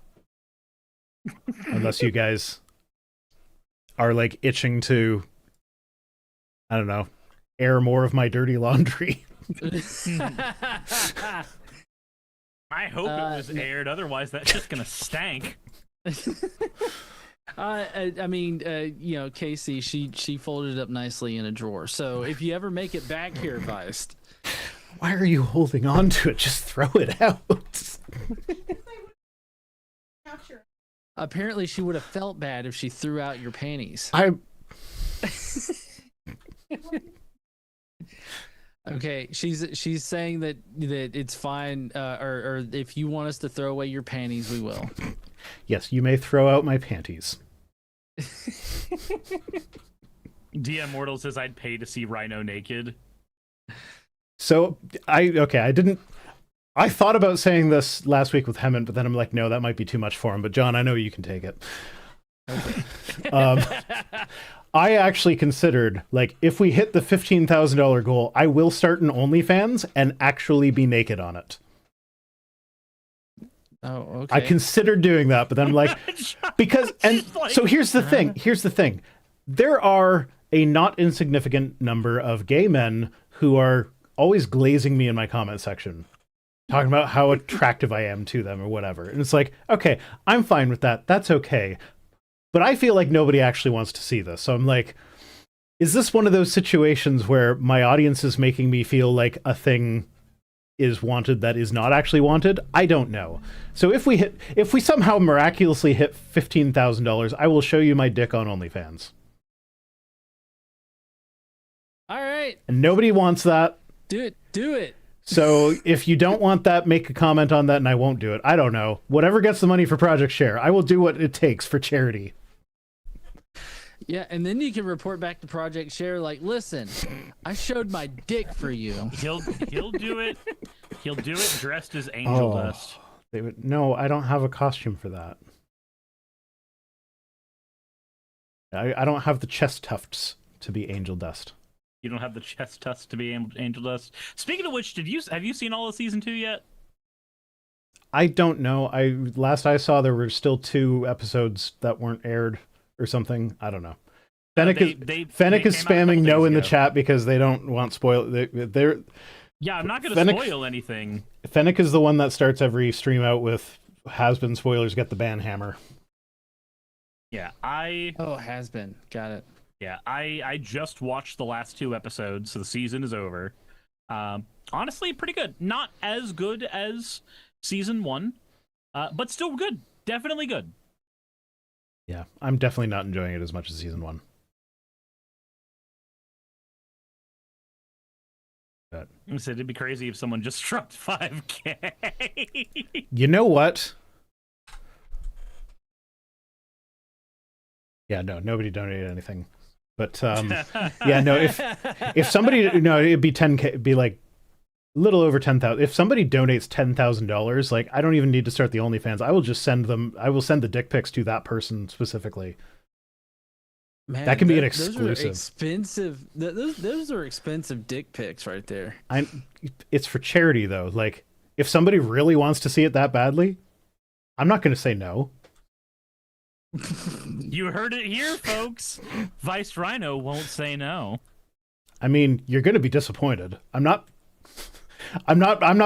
Unless you guys are like itching to, I don't know, air more of my dirty laundry. I hope it was aired, otherwise that's just gonna stank. I mean, you know, Casey, she folded it up nicely in a drawer. So if you ever make it back here, Feist. Why are you holding on to it? Just throw it out. Apparently, she would have felt bad if she threw out your panties. Okay, she's saying that it's fine, or if you want us to throw away your panties, we will. Yes, you may throw out my panties. DM Mortal says I'd pay to see Rhino naked. So I thought about saying this last week with Hemant, but then I'm like, no, that might be too much for him. But John, I know you can take it. Okay. I actually considered, like, if we hit the $15,000 goal, I will start an OnlyFans and actually be naked on it. Oh, okay. I considered doing that, but then I'm like, so here's the thing. There are a not insignificant number of gay men who are always glazing me in my comment section, talking about how attractive I am to them or whatever. And it's like, okay, I'm fine with that. That's okay. But I feel like nobody actually wants to see this. So I'm like, is this one of those situations where my audience is making me feel like a thing is wanted that is not actually wanted? I don't know. So if we somehow miraculously hit $15,000, I will show you my dick on OnlyFans. All right. And nobody wants that. Do it. So if you don't want that, make a comment on that and I won't do it. I don't know. Whatever gets the money for Project Share, I will do what it takes for charity. Yeah, and then you can report back to Project Share like, listen, I showed my dick for you. He'll do it. He'll do it dressed as angel dust. No, I don't have a costume for that. I don't have the chest tufts to be angel dust. You don't have the chest tufts to be angel dust. Speaking of which, have you seen all of season 2 yet? I don't know. Last I saw, there were still 2 episodes that weren't aired or something. I don't know. Fennec is spamming no in the chat because they don't want spoil. Yeah, I'm not going to spoil anything. Fennec is the one that starts every stream out with "has been spoilers. Get the ban hammer." Yeah, has been. Got it. Yeah, I just watched the last 2 episodes, so the season is over. Honestly, pretty good. Not as good as season 1, but still good. Definitely good. Yeah, I'm definitely not enjoying it as much as season 1. I said it'd be crazy if someone just dropped 5K. You know what? Yeah, no, nobody donated anything. But yeah, no, if somebody, no, it'd be 10K, it'd be like a little over 10,000. If somebody donates $10,000, like I don't even need to start the OnlyFans. I will just send them. I will send the dick pics to that person specifically. Man, that can be an Those are exclusive. expensive. Those are expensive dick pics right there. It's for charity though. Like if somebody really wants to see it that badly, I'm not going to say no. You heard it here, folks. Vice Rhino won't say no. I mean, you're going to be disappointed. I'm not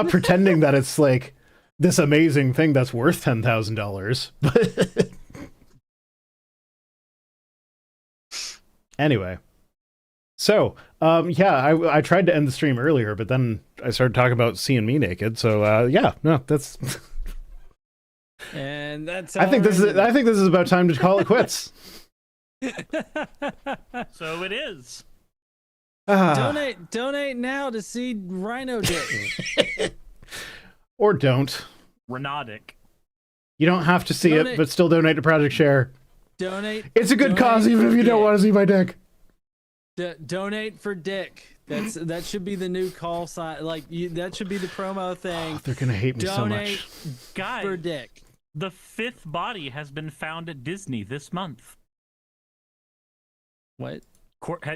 pretending that it's like this amazing thing that's worth $10,000. But anyway, so yeah, I tried to end the stream earlier, but then I started talking about seeing me naked. So yeah, no, that's. And that's. I think this is about time to call it quits. So it is. Donate now to see Rhino dick. Or don't. Renodic. You don't have to see it, but still donate to Project Share. Donate. It's a good cause, even if you don't want to see my dick. Donate for dick. That should be the new call sign. Like that should be the promo thing. Oh, they're gonna hate me so much. Guys, for dick. The 5th body has been found at Disney this month. What?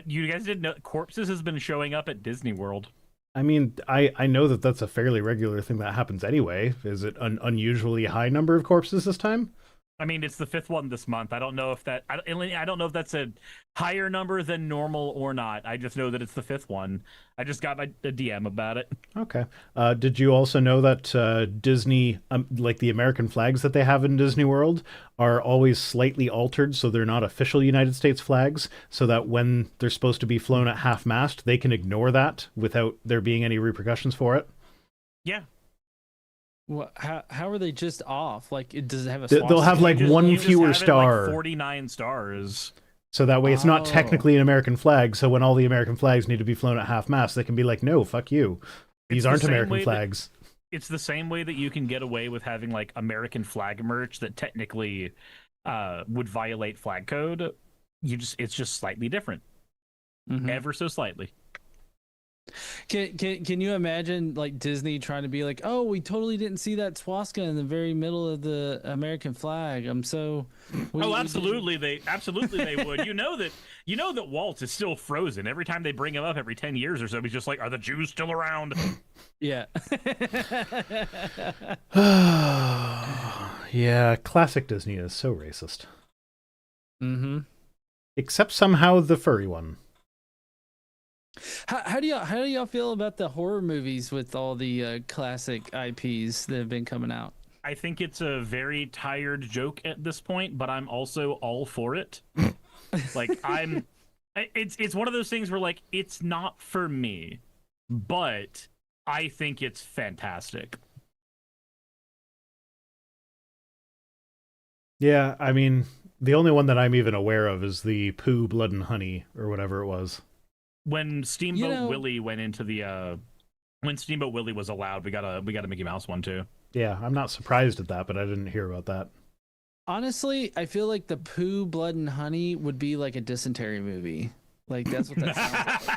You guys didn't know corpses has been showing up at Disney World. I mean, I know that that's a fairly regular thing that happens anyway. Is it an unusually high number of corpses this time? I mean, it's the 5th one this month. I don't know if I don't know if that's a higher number than normal or not. I just know that it's the 5th one. I just got a DM about it. Okay. Did you also know that Disney, like the American flags that they have in Disney World, are always slightly altered, so they're not official United States flags, so that when they're supposed to be flown at half-mast, they can ignore that without there being any repercussions for it? Yeah. Well, how are they just off? Like, does it have a? They'll have like one fewer star. Like 49 stars. So that way it's not technically an American flag, so when all the American flags need to be flown at half-mast, they can be like, no, fuck you. These aren't American flags. It's the same way that you can get away with having like American flag merch that technically would violate flag code. It's just slightly different. Mm-hmm. Ever so slightly. Can you imagine like Disney trying to be like, oh, we totally didn't see that swastika in the very middle of the American flag. Absolutely they would. You know that Walt is still frozen. Every time they bring him up every 10 years or so, he's just like, are the Jews still around? Yeah. Yeah, classic Disney is so racist. Mm-hmm. Except somehow the furry one. How do y'all feel about the horror movies with all the classic IPs that have been coming out? I think it's a very tired joke at this point, but I'm also all for it. Like it's one of those things where like it's not for me, but I think it's fantastic. Yeah, I mean, the only one that I'm even aware of is the Pooh, Blood and Honey, or whatever it was. When Steamboat Willie went into the when Steamboat Willie was allowed, we got a Mickey Mouse one too. Yeah, I'm not surprised at that, but I didn't hear about that. Honestly, I feel like the Pooh, Blood and Honey would be like a dysentery movie. Like that's what that sounds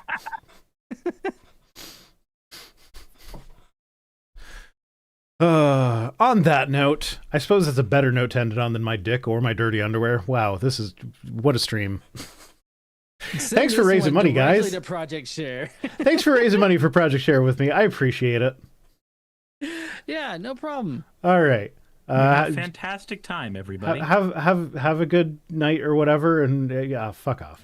like. On that note, I suppose that's a better note to end it on than my dick or my dirty underwear. Wow, what a stream. Thanks for raising money, guys. To Project Share. Thanks for raising money for Project Share with me. I appreciate it. Yeah, no problem. All right. Fantastic time, everybody. Have a good night or whatever, and yeah, fuck off.